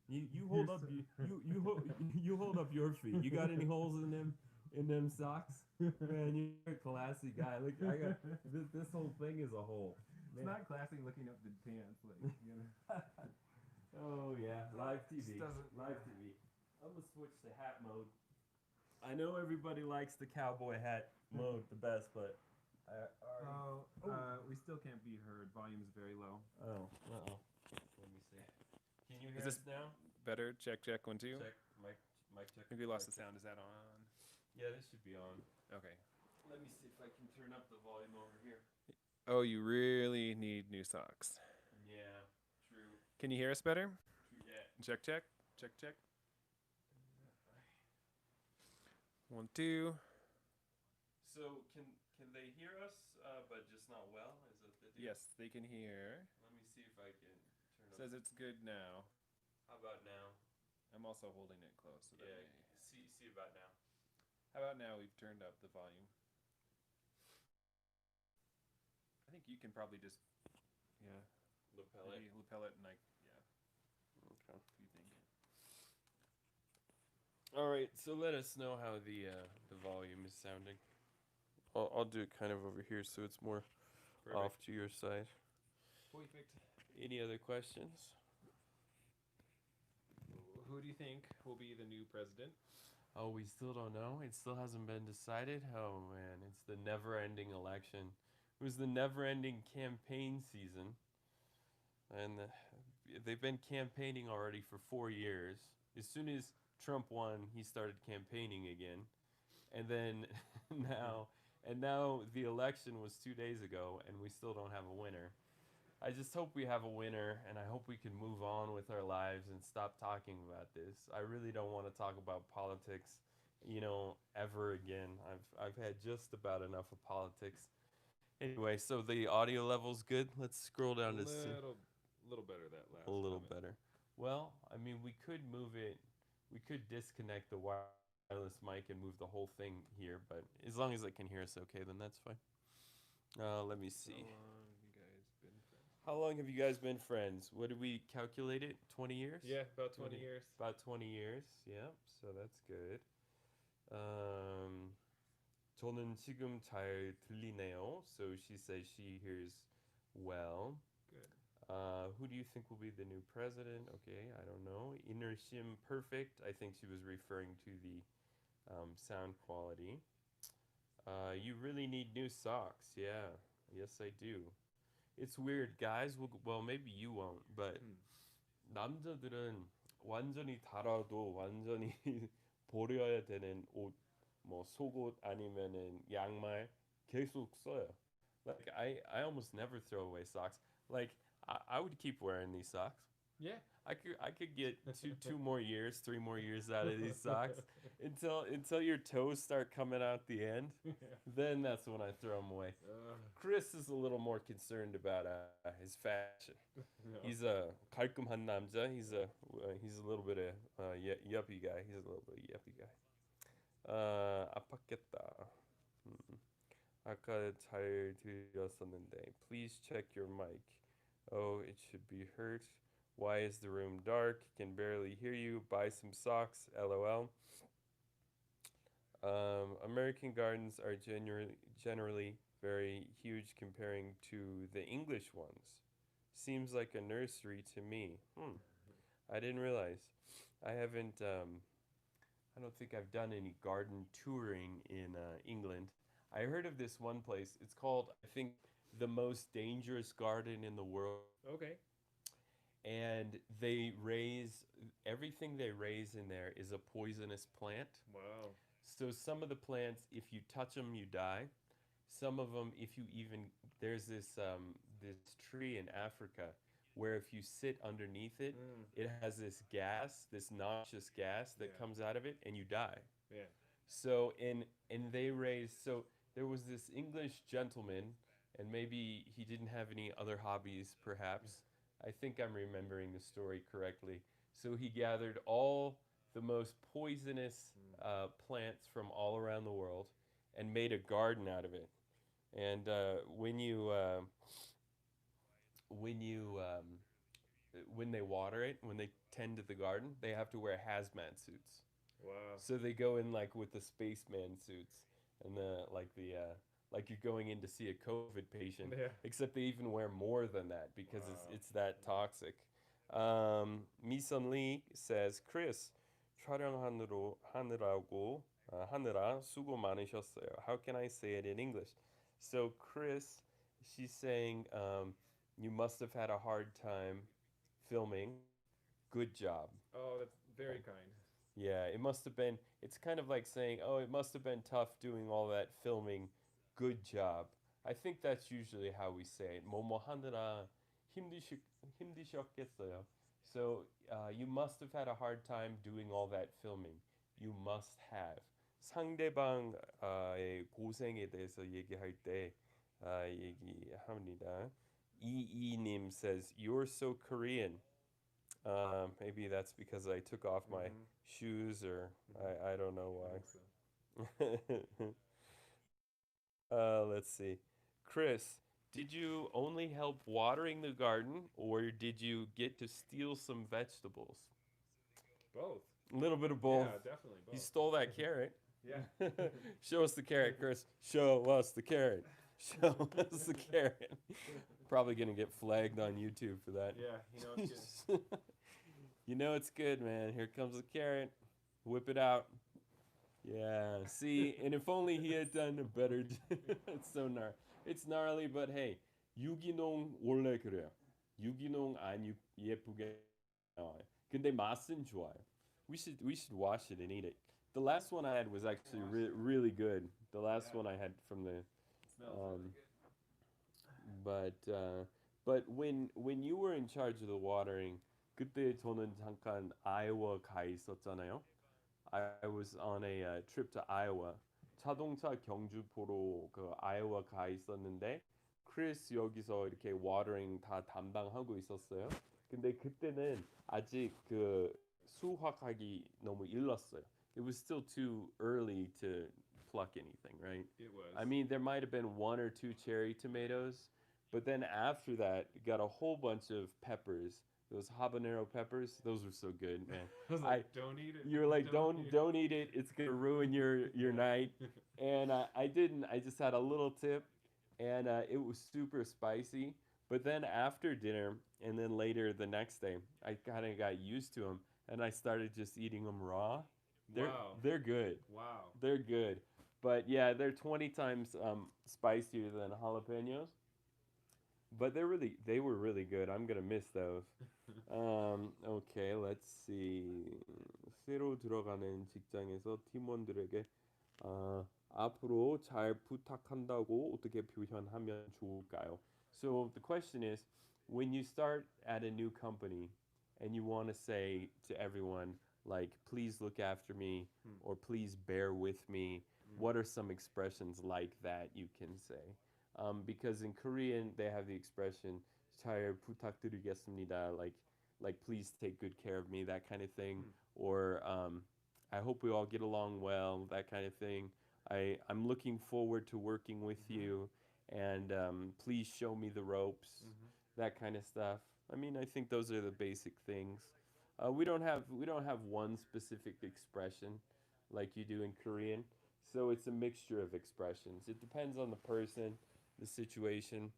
You hold up you hold up your feet. You got any holes in them socks? Man, you're a classy guy. Look, I got this whole thing is a hole. It's not classy looking up the pants, like you know. Oh yeah, live TV. Just doesn't- Live TV. I'm gonna switch to hat mode. I know everybody likes the cowboy hat mode the best, but we still can't be heard. Volume's very low. Let me see. Can you hear Is this- us now? Better. Check 1 2. Check mic check. Maybe we lost the mic check. sound. Is that on? Yeah, this should be on. Okay. Let me see if I can turn up the volume over here. Oh, you really need new socks. Yeah, true. Can you hear us better? Yeah. Check. 1 2. So can they hear us, but just not well? Is that the deal? Yes, they can hear. Let me see if I can turn up. Says it's good now. How about now? I'm also holding it close. So that Yeah. may... See about now. How about now we've turned up the volume? I think you can probably just, yeah, Lapel it. maybe lapel it and like, yeah, Okay. what do you think? All right. So let us know how the volume is sounding. I'll do it kind of over here so it's more off to your side. Perfect. Any other questions? Who do you think will be the new president? Oh, we still don't know. It still hasn't been decided. Oh man, it's the never-ending election. It was the never-ending campaign season, and they've been campaigning already for 4 years. As soon as Trump won, he started campaigning again, and then now now the election was 2 days ago, and we still don't have a winner. I just hope we have a winner, and I hope we can move on with our lives and stop talking about this. I really don't want to talk about politics, ever again. I've had just about enough of politics. Anyway, so the audio level's good. Let's scroll down to see Little better that last a little comment. better. Well, I mean, we could move it. We could disconnect the wireless mic and move the whole thing here, but as long as it can hear us okay, then that's fine. Let me see. How long have you guys been friends? How long have you guys been friends? What did we calculate it? 20 years? Yeah, about 20 years. About 20 years. Yeah. So that's good. 저는 지금 잘 들리네요. So she says she hears well. Good. Who do you think will be the new president? Okay, I don't know. Innershim perfect. I think she was referring to the sound quality. You really need new socks. Yeah. Yes, I do. It's weird, guys. Well, maybe you won't, but 남자들은 완전히 달아도 완전히 버려야 되는 옷, 뭐 속옷 아니면은 양말 계속 써요. Like I almost never throw away socks. Like I would keep wearing these socks. Yeah. I could get two more years, 3 more years out of these socks until your toes start coming out the end. Then that's when I throw them away. Chris is a little more concerned about his fashion. No. He's a 깔끔한 남자. He's a little bit of yuppie guy. He's a little bit of yuppie guy. 아팠겠다. 아까 잘 들렸었는데. Please check your mic. Oh, it should be hurt. Why is the room dark? Can barely hear you. Buy some socks. LOL. American gardens are generally very huge comparing to the English ones. Seems like a nursery to me. I didn't realize. I haven't. I don't think I've done any garden touring in England. I heard of this one place. It's called, I think, the most dangerous garden in the world. Okay. And everything they raise in there is a poisonous plant. Wow. So some of the plants, if you touch them, you die. Some of them, if you even there's this tree in Africa where if you sit underneath it, it has this gas, this noxious gas that comes out of it, and you die. Yeah. So so there was this English gentleman, and maybe he didn't have any other hobbies, perhaps. I think I'm remembering the story correctly. So he gathered all the most poisonous plants from all around the world and made a garden out of it. And when they water it, when they tend to the garden, they have to wear hazmat suits. Wow. So they go in like with the spaceman suits and like you're going in to see a COVID patient, except they even wear more than that because it's that toxic. Misun Lee says, Chris, 하느라 수고 많으셨어요. How can I say it in English? So Chris, she's saying, you must have had a hard time filming. Good job. Oh, that's very kind. Yeah, it must have been. It's kind of like saying, oh, it must have been tough doing all that filming. Good job. I think that's usually how we say it. 뭐뭐 하느라 힘드셨겠어요. So you must have had a hard time doing all that filming. You must have. 상대방의 고생에 대해서 얘기할 때 얘기합니다. 이이님 says, you're so Korean. Maybe that's because I took off my Mhm. shoes, or Mhm. I don't know I think why. so. Let's see. Chris, did you only help watering the garden, or did you get to steal some vegetables? Both. A little bit of both. Yeah, definitely You both. stole that carrot. Yeah. Show us the carrot, Chris. Show us the carrot. Show us the carrot. Probably gonna get flagged on YouTube for that. Yeah, it's good. You know it's good, man. Here comes the carrot. Whip it out. Yeah. See, and if only he had done a better. It's so gnarly. It's gnarly, but hey, 유기농 원래 그래요. 유기농 안 예쁘게 나와요. 근데 맛은 좋아요. We should wash it and eat it. The last one I had was actually really good. The last one I had from the Smells really um, good. but when you were in charge of the watering, 그때 저는 잠깐 아이오와 가 있었잖아요. I was on a trip to Iowa. 자동차 경주포로 그 아이오와 가 있었는데 크리스 여기서 이렇게 watering 다 담당하고 있었어요. 근데 그때는 아직 그 수확하기 너무 일렀어요. It was still too early to pluck anything, right? It was. I mean, there might have been one or two cherry tomatoes, but then after that, you got a whole bunch of peppers. Those habanero peppers, those were so good, man. I was like, don't eat it. You were like, Don't eat don't eat it. It's gonna ruin your night. And I didn't. I just had a little tip, and it was super spicy. But then after dinner, and then later the next day, I kind of got used to them, and I started just eating them raw. They're Wow. they're good. Wow. They're good. But yeah, they're 20 times spicier than jalapenos. But they were really good. I'm gonna miss those. Okay, let's see. 새로 들어가는 직장에서 팀원들에게 앞으로 잘 부탁한다고 어떻게 표현하면 좋을까요? So the question is, when you start at a new company and you want to say to everyone, like, please look after me Hmm. or please bear with me, what are some expressions like that you can say? Because in Korean they have the expression 잘 부탁드리겠습니다, like please take good care of me, that kind of thing, Hmm. or I hope we all get along well, that kind of thing. I'm looking forward to working with you, and please show me the ropes, Mhm. that kind of stuff. I mean, I think those are the basic things. We don't have one specific expression like you do in Korean, so it's a mixture of expressions. It depends on the person, the situation.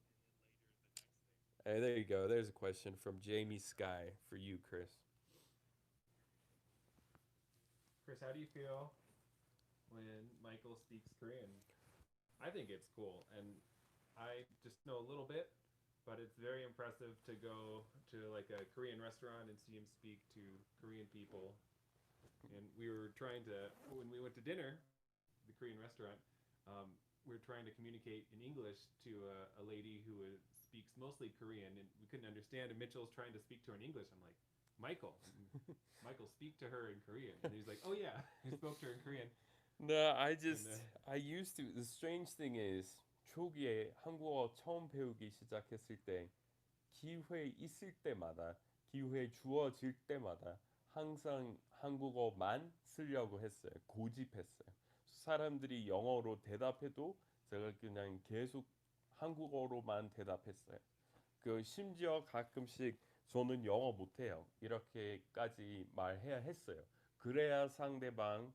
Hey, there you go. There's a question from Jamie Sky for you, Chris. Chris, how do you feel when Michael speaks Korean? I think it's cool, and I just know a little bit, but it's very impressive to go to like a Korean restaurant and see him speak to Korean people. And we were trying to, when we went to dinner, the Korean restaurant, we were trying to communicate in English to a lady who speaks mostly Korean, and we couldn't understand. And Mitchell's trying to speak to her in English. I'm like, Michael, Michael, speak to her in Korean. And he's like, oh yeah, I spoke to her in Korean. No, And I used to. The strange thing is, 초기에 한국어 처음 배우기 시작했을 때 기회 있을 때마다, 기회 주어질 때마다 항상 한국어만 쓰려고 했어요. 고집했어요. 사람들이 영어로 대답해도 제가 그냥 계속 한국어로만 대답했어요. 그 심지어 가끔씩 저는 영어 못해요, 이렇게까지 말해야 했어요. 그래야 상대방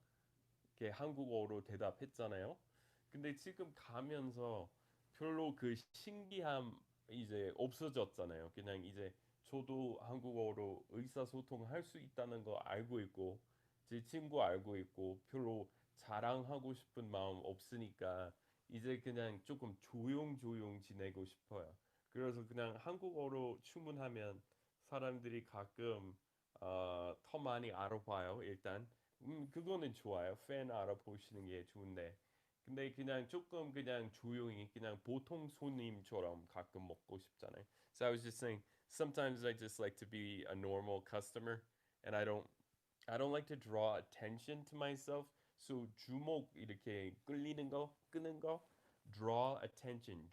이렇게 한국어로 대답했잖아요. 근데 지금 가면서 별로 그 신기함 이제 없어졌잖아요. 그냥 이제 저도 한국어로 의사소통할 수 있다는 거 알고 있고, 제 친구 알고 있고, 별로 자랑하고 싶은 마음 없으니까 이제 그냥 조금 조용조용 지내고 싶어요. 그래서 그냥 한국어로 주문하면 사람들이 가끔 더 많이 알아봐요, 일단. 그거는 좋아요. 팬 알아보시는 게 좋은데. 근데 그냥 조금 그냥 조용히 그냥 보통 손님처럼 가끔 먹고 싶잖아요. So I was just saying, sometimes I just like to be a normal customer, and I don't like to draw attention to myself. So 주목 이렇게 끌리는 거, 끄는 거, draw attention,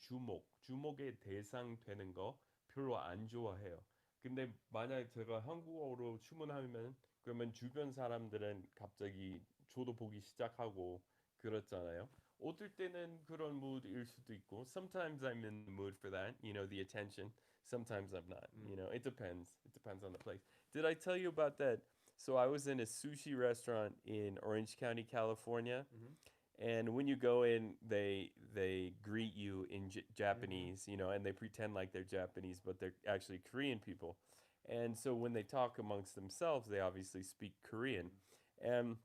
주목의 대상 되는 거 별로 안 좋아해요. 근데 만약에 제가 한국어로 주문하면 그러면 주변 사람들은 갑자기 저도 보기 시작하고 그렇잖아요. 어떨 때는 그런 mood일 수도 있고 sometimes I'm in the mood for that, the attention. Sometimes I'm not. It depends. It depends on the place. Did I tell you about that? So I was in a sushi restaurant in Orange County, California. Mhm. And when you go in, they greet you in Japanese, and they pretend like they're Japanese, but they're actually Korean people. And so when they talk amongst themselves, they obviously speak Korean. And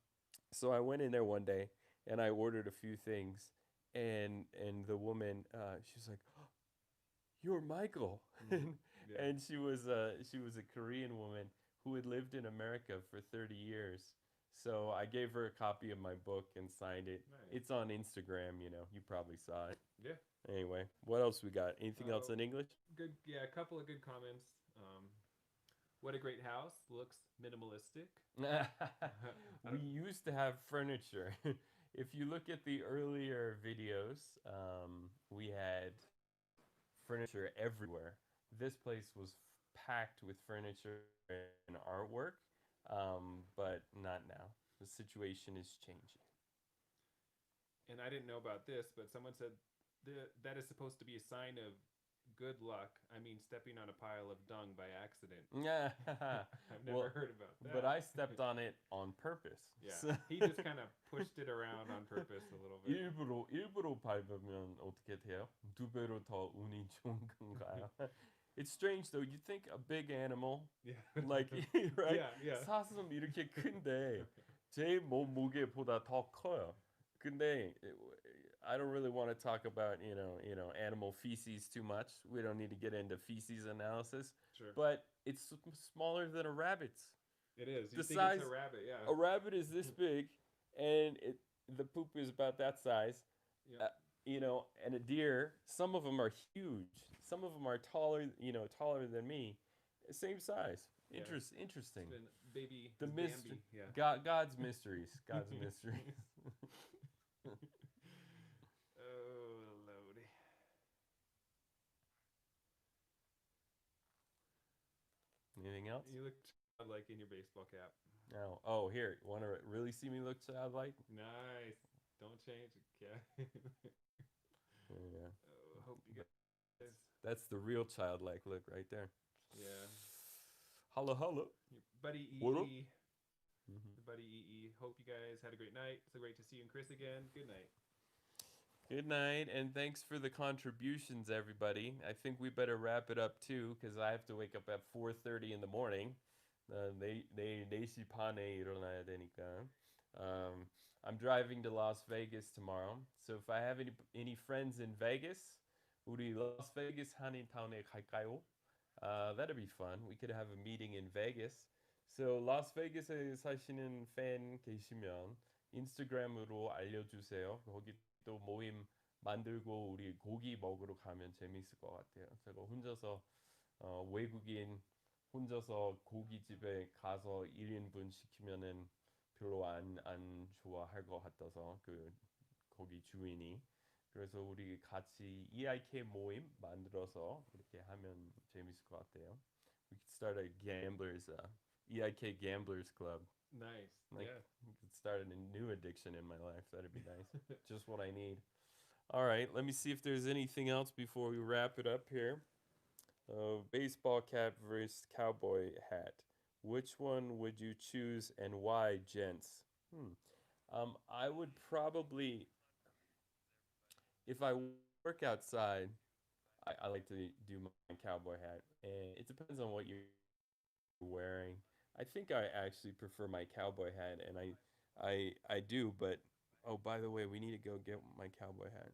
so I went in there one day and I ordered a few things, and the woman, she was like, "You're Michael," Yeah. and she was a Korean woman who had lived in America for 30 years. So I gave her a copy of my book and signed it. Nice. It's on Instagram, you probably saw it. Yeah. Anyway, what else we got? Anything else in English? Good. Yeah, a couple of good comments. What a great house. Looks minimalistic. We used to have furniture. If you look at the earlier videos, we had furniture everywhere. This place was packed with furniture and artwork, but not now. The situation is changing. And I didn't know about this, but someone said that is supposed to be a sign of good luck. I mean, stepping on a pile of dung by accident. Yeah. I've never heard about that. But I stepped on it on purpose. Yeah, So- he just kind of pushed it around on purpose a little bit. 일부러 밟으면 어떻게 돼요? 두 배로 더 운이 좋은 건가요? It's strange though. You think a big animal, Yeah. like right? Yeah. 사슴 이렇게 큰데 제 몸 무게보다 더 커요. 근데 I don't really want to talk about animal feces too much. We don't need to get into feces analysis. Sure. But it's smaller than a rabbit's. It is. You The think size- it's a rabbit? Yeah. A rabbit is this big, and the poop is about that size. Yeah. And a deer. Some of them are huge. Some of them are taller than me. Same size. Yeah. Interesting. It's been baby. The it's mystery. Bambi. Yeah. God's mysteries. God's mysteries. Oh lordy. Anything else? You look like in your baseball cap. No. Oh, here. Want to really see me look childlike? Nice. Don't change it. Yeah. Yeah. Oh, hope you guys. That's the real childlike look right there. Yeah. Holla, holla. Your buddy EE. What up? Your buddy EE. Hope you guys had a great night. So great to see you and Chris again. Good night. Good night, and thanks for the contributions, everybody. I think we better wrap it up too, because I have to wake up at 4:30 in the morning. 내일 4시 반에 일어나야 되니까. I'm driving to Las Vegas tomorrow, so if I have any friends in Vegas, 우리 Las Vegas 한인타운에 갈까요? That'd be fun. We could have a meeting in Vegas. So Las Vegas에 사시는 팬 계시면 인스타그램으로 알려주세요. 거기 또 모임 만들고 우리 고기 먹으러 가면 재밌을 것 같아요. 제가 혼자서 외국인 혼자서 고깃집에 가서 1인분 시키면은 별로 안 좋아할 것 같아서 거기 주인이. 그래서 우리 같이 EIK 모임 만들어서 이렇게 하면 재밌을 것 같아요. We could start a EIK gamblers club. Nice. Like, yeah. we could start a new addiction in my life. That'd be nice. Just what I need. All right, let me see if there's anything else before we wrap it up here. Baseball cap versus cowboy hat. Which one would you choose and why, gents? I would probably, if I work outside, I like to do my cowboy hat. And it depends on what you're wearing. I think I actually prefer my cowboy hat, and I do. But by the way, we need to go get my cowboy hat.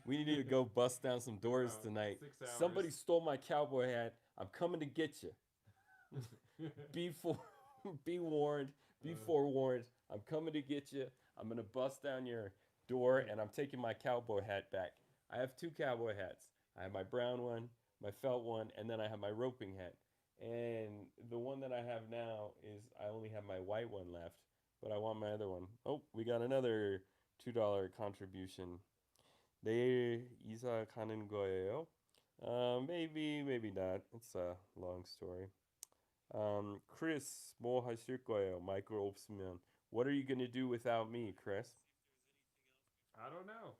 We need to go bust down some doors About tonight. 6 hours. Somebody stole my cowboy hat. I'm coming to get you. Be warned. Be forewarned. I'm coming to get you. I'm gonna bust down your door, and I'm taking my cowboy hat back. I have 2 cowboy hats. I have my brown one, my felt one, and then I have my roping hat. And the one that I have now is I only have my white one left, but I want my other one. Oh, we got another $2 contribution. 내일 이사 가는 거예요. maybe not. It's a long story. Chris, 뭐 하실 거예요? 마이크 없으면. What are you gonna do without me, Chris? I don't know.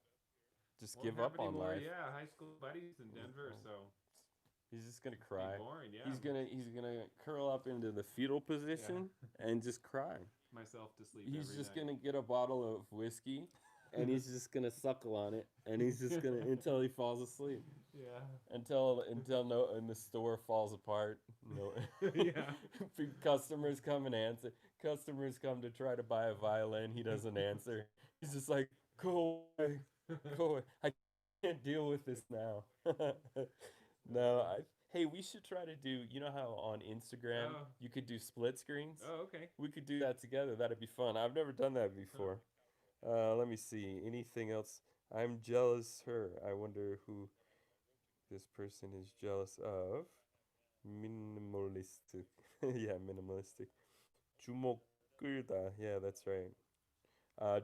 Just Won't give have up any on more. life. Yeah, high school buddies in Denver, so He's just gonna it's be cry. boring. Yeah, He's gonna curl up into the fetal position and just cry. myself to sleep He's every just night. gonna get a bottle of whiskey and he's just gonna suckle on it and he's just gonna until he falls asleep. Yeah. Until no and the store falls apart. No Yeah. customers come and answer. Customers come to try to buy a violin. He doesn't answer. He's just like, go away. Go away. I can't deal with this now. No, hey, we should try to do, you know how on Instagram Oh. you could do split screens? Oh, okay. We could do that together. That'd be fun. I've never done that before. Let me see. Anything else? I'm jealous her. I wonder who this person is jealous of. Minimalistic. Yeah, minimalistic. 주목 끌다. Yeah, that's right.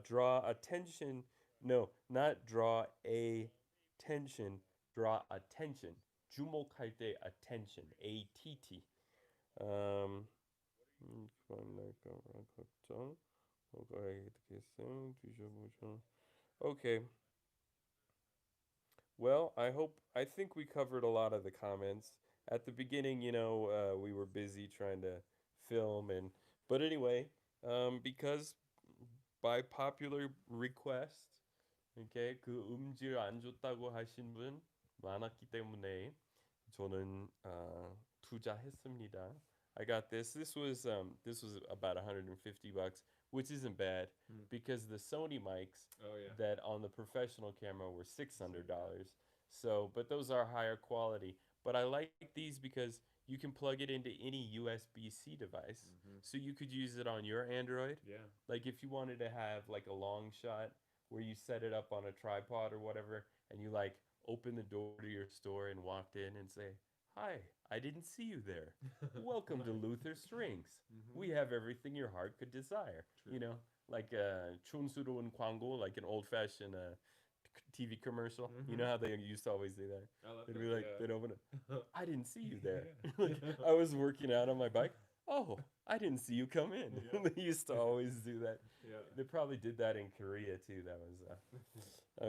Draw attention. No, not draw a tension. Draw attention. 주목할 때 attention. ATT. Um, Okay. Well, I think we covered a lot of the comments. At the beginning, we were busy trying to film but anyway, because by popular request, okay, 그 음질 안 좋다고 하신 분 많았기 때문에 저는 투자했습니다. I got this. This was about $150, which isn't bad because the Sony mics Oh yeah. that on the professional camera were $600. So, but those are higher quality. But I like these because you can plug it into any USB-C device. So you could use it on your Android. Yeah. Like if you wanted to have like a long shot where you set it up on a tripod or whatever and you like open the door to your store and walked in and say, "Hi, I didn't see you there. Welcome to Luther Strings. We have everything your heart could desire." True. You know, like 촌스러운 광고, like an old-fashioned TV commercial. You know how they used to always do that? I love They'd that. be like, Yeah. they'd open it. I didn't see you there. Yeah. Like, I was working out on my bike. Oh, I didn't see you come in. Yeah. They used to always do that. Yeah. They probably did that in Korea too. That was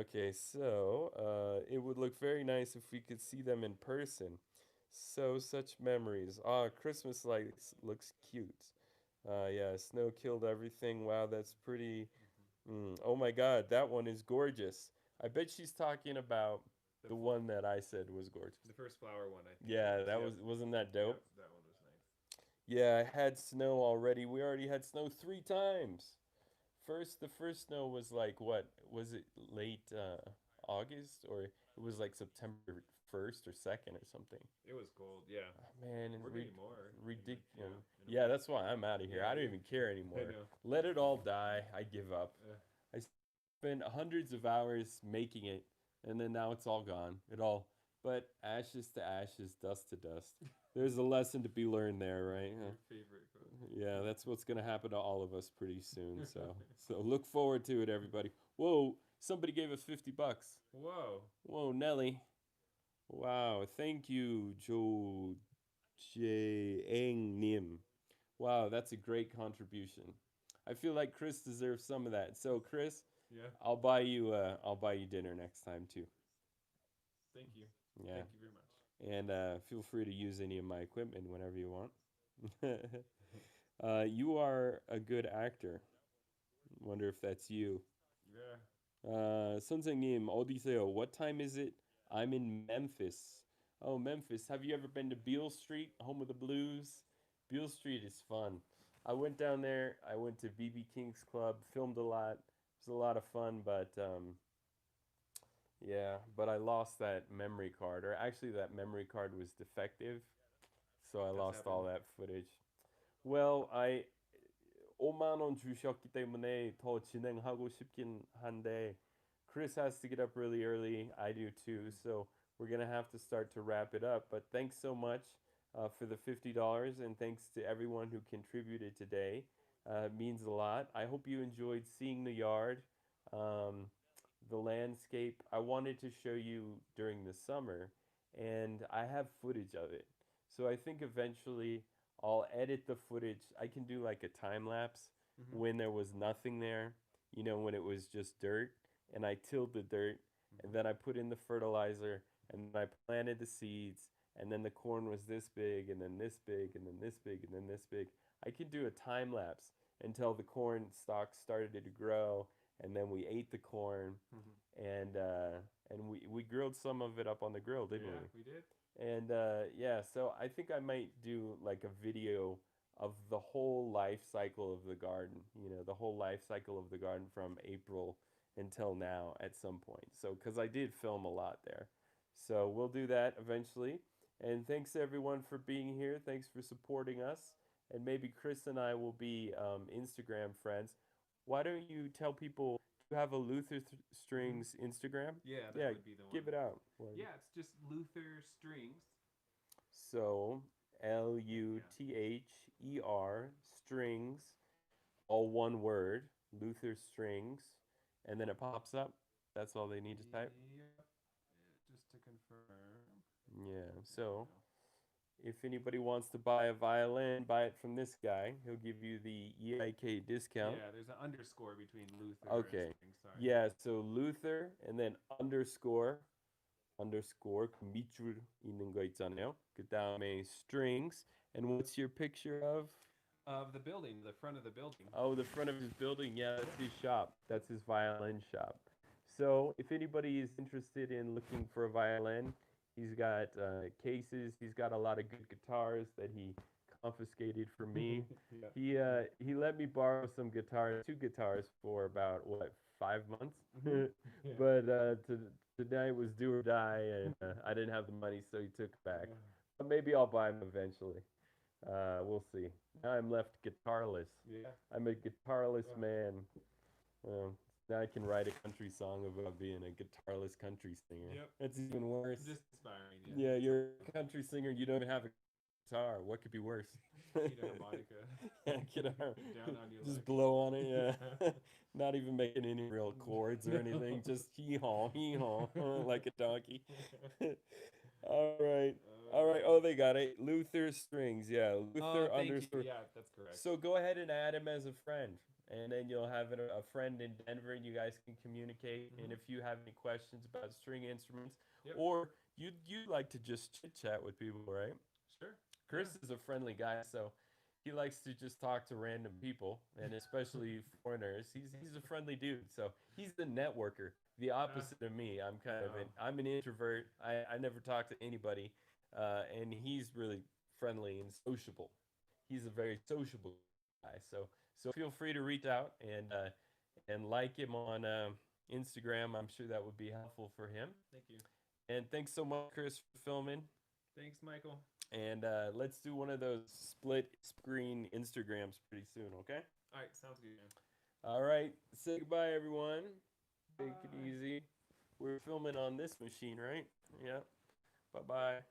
okay. So it would look very nice if we could see them in person. So such memories. Ah, Christmas lights looks cute. Yeah, snow killed everything. Wow, that's pretty. Oh my God, that one is gorgeous. I bet she's talking about the one that I said was gorgeous. The first flower one, I think. Yeah, that Yep. wasn't that dope? Yep, that one was nice. Yeah, I had snow already. We already had snow 3 times. The first snow was like what? Was it late August or it was like September 1st or 2nd or something? It was cold. Yeah. Man, and We're getting more. ridiculous. In a Yeah, week. that's why I'm out of here. Yeah, I don't yeah. even care anymore. I know. Let it all die. I give up. Uh, I spent hundreds of hours making it, and then now it's all gone. But ashes to ashes, dust to dust. There's a lesson to be learned there, right? Your favorite quote. Yeah, that's what's gonna happen to all of us pretty soon. So look forward to it, everybody. Whoa, somebody gave us $50. Whoa. Whoa, Nelly. Wow, thank you, Jo Jae Nim. Wow, that's a great contribution. I feel like Chris deserves some of that. So Chris, Yeah. I'll buy you dinner next time too. Thank you. Yeah. Thank you very much. And feel free to use any of my equipment whenever you want. You are a good actor. Wonder if that's you. Yeah. 선생님, 어디세요? What time is it? I'm in Memphis. Oh, Memphis. Have you ever been to Beale Street, home of the blues? Beale Street is fun. I went down there. I went to BB King's Club, filmed a lot. It was a lot of fun, but yeah, but I lost that memory card, or actually that memory card was defective, so I lost all that footage. Well, I 5만 원 주셨기 때문에 더 진행하고 싶긴 한데 Chris has to get up really early. I do too, so we're gonna have to start to wrap it up. But thanks so much for the $50, and thanks to everyone who contributed today. It means a lot. I hope you enjoyed seeing the yard. The landscape. I wanted to show you during the summer, and I have footage of it. So I think eventually I'll edit the footage. I can do like a time lapse Mhm. when there was nothing there, when it was just dirt, and I tilled the dirt, and then I put in the fertilizer, and then I planted the seeds, and then the corn was this big, and then this big, and then this big, and then this big. I could do a time lapse until the corn stalks started to grow, and then we ate the corn, Mhm. and we grilled some of it up on the grill, didn't Yeah, we? we did. And yeah, so I think I might do like a video of the whole life cycle of the garden, the whole life cycle of the garden from April until now at some point. So, because I did film a lot there. So, we'll do that eventually. And thanks everyone for being here. Thanks for supporting us. And maybe Chris and I will be Instagram friends. Why don't you tell people, do you have a Luther Strings Instagram? Yeah, that Yeah, would be the one. give it out. Yeah, it's just Luther Strings. So Luther strings, all one word, Luther strings, and then it pops up. That's all they need to type. Yep. Just to confirm. Yeah. So if anybody wants to buy a violin, buy it from this guy. He'll give you the EIK discount. Yeah, there's an underscore between Luther Okay. and Strings. Sorry. Yeah. So Luther and then underscore 밑줄 있는 거 있잖아요. 그다음에 strings. And what's your picture of? Of the building, the front of the building. Oh, the front of his building. Yeah, that's his shop. That's his violin shop. So if anybody is interested in looking for a violin, he's got cases. He's got a lot of good guitars that he confiscated from me. Yeah. He let me borrow some guitars, two guitars for about what 5 months. Yeah. But tonight was do or die, and I didn't have the money, so he took it back. But maybe I'll buy him eventually. We'll see. Now I'm left guitarless. Yeah. I'm a guitarless Yeah. man. Now I can write a country song about being a guitarless country singer. Yep. That's even worse. Just inspiring. Yeah, you're a country singer. You don't even have a guitar. What could be worse? Eat a harmonica. Yeah, guitar. Down on your Just leg. blow on it. Yeah. Not even making any real chords or anything. Just hee haw, like a donkey. All right. All right. Oh, they got it. Luther Strings. Yeah. Luther Thank you. underscore. Yeah, that's correct. So go ahead and add him as a friend. And then you'll have a friend in Denver and you guys can communicate. And if you have any questions about string instruments, Yep. or you like to just chit chat with people, right? Sure. Chris is a friendly guy, so he likes to just talk to random people, and especially foreigners. He's a friendly dude, so he's the networker, the opposite of me. I'm an introvert. I never talk to anybody, and he's really friendly and sociable. He's a very sociable guy. So feel free to reach out and like him on Instagram. I'm sure that would be helpful for him. Thank you. And thanks so much, Chris, for filming. Thanks, Michael. And let's do one of those split screen Instagrams pretty soon, okay? All right, sounds good, man. All right. Say goodbye, everyone. Take it Bye. easy. We're filming on this machine, right? Yeah. Bye-bye.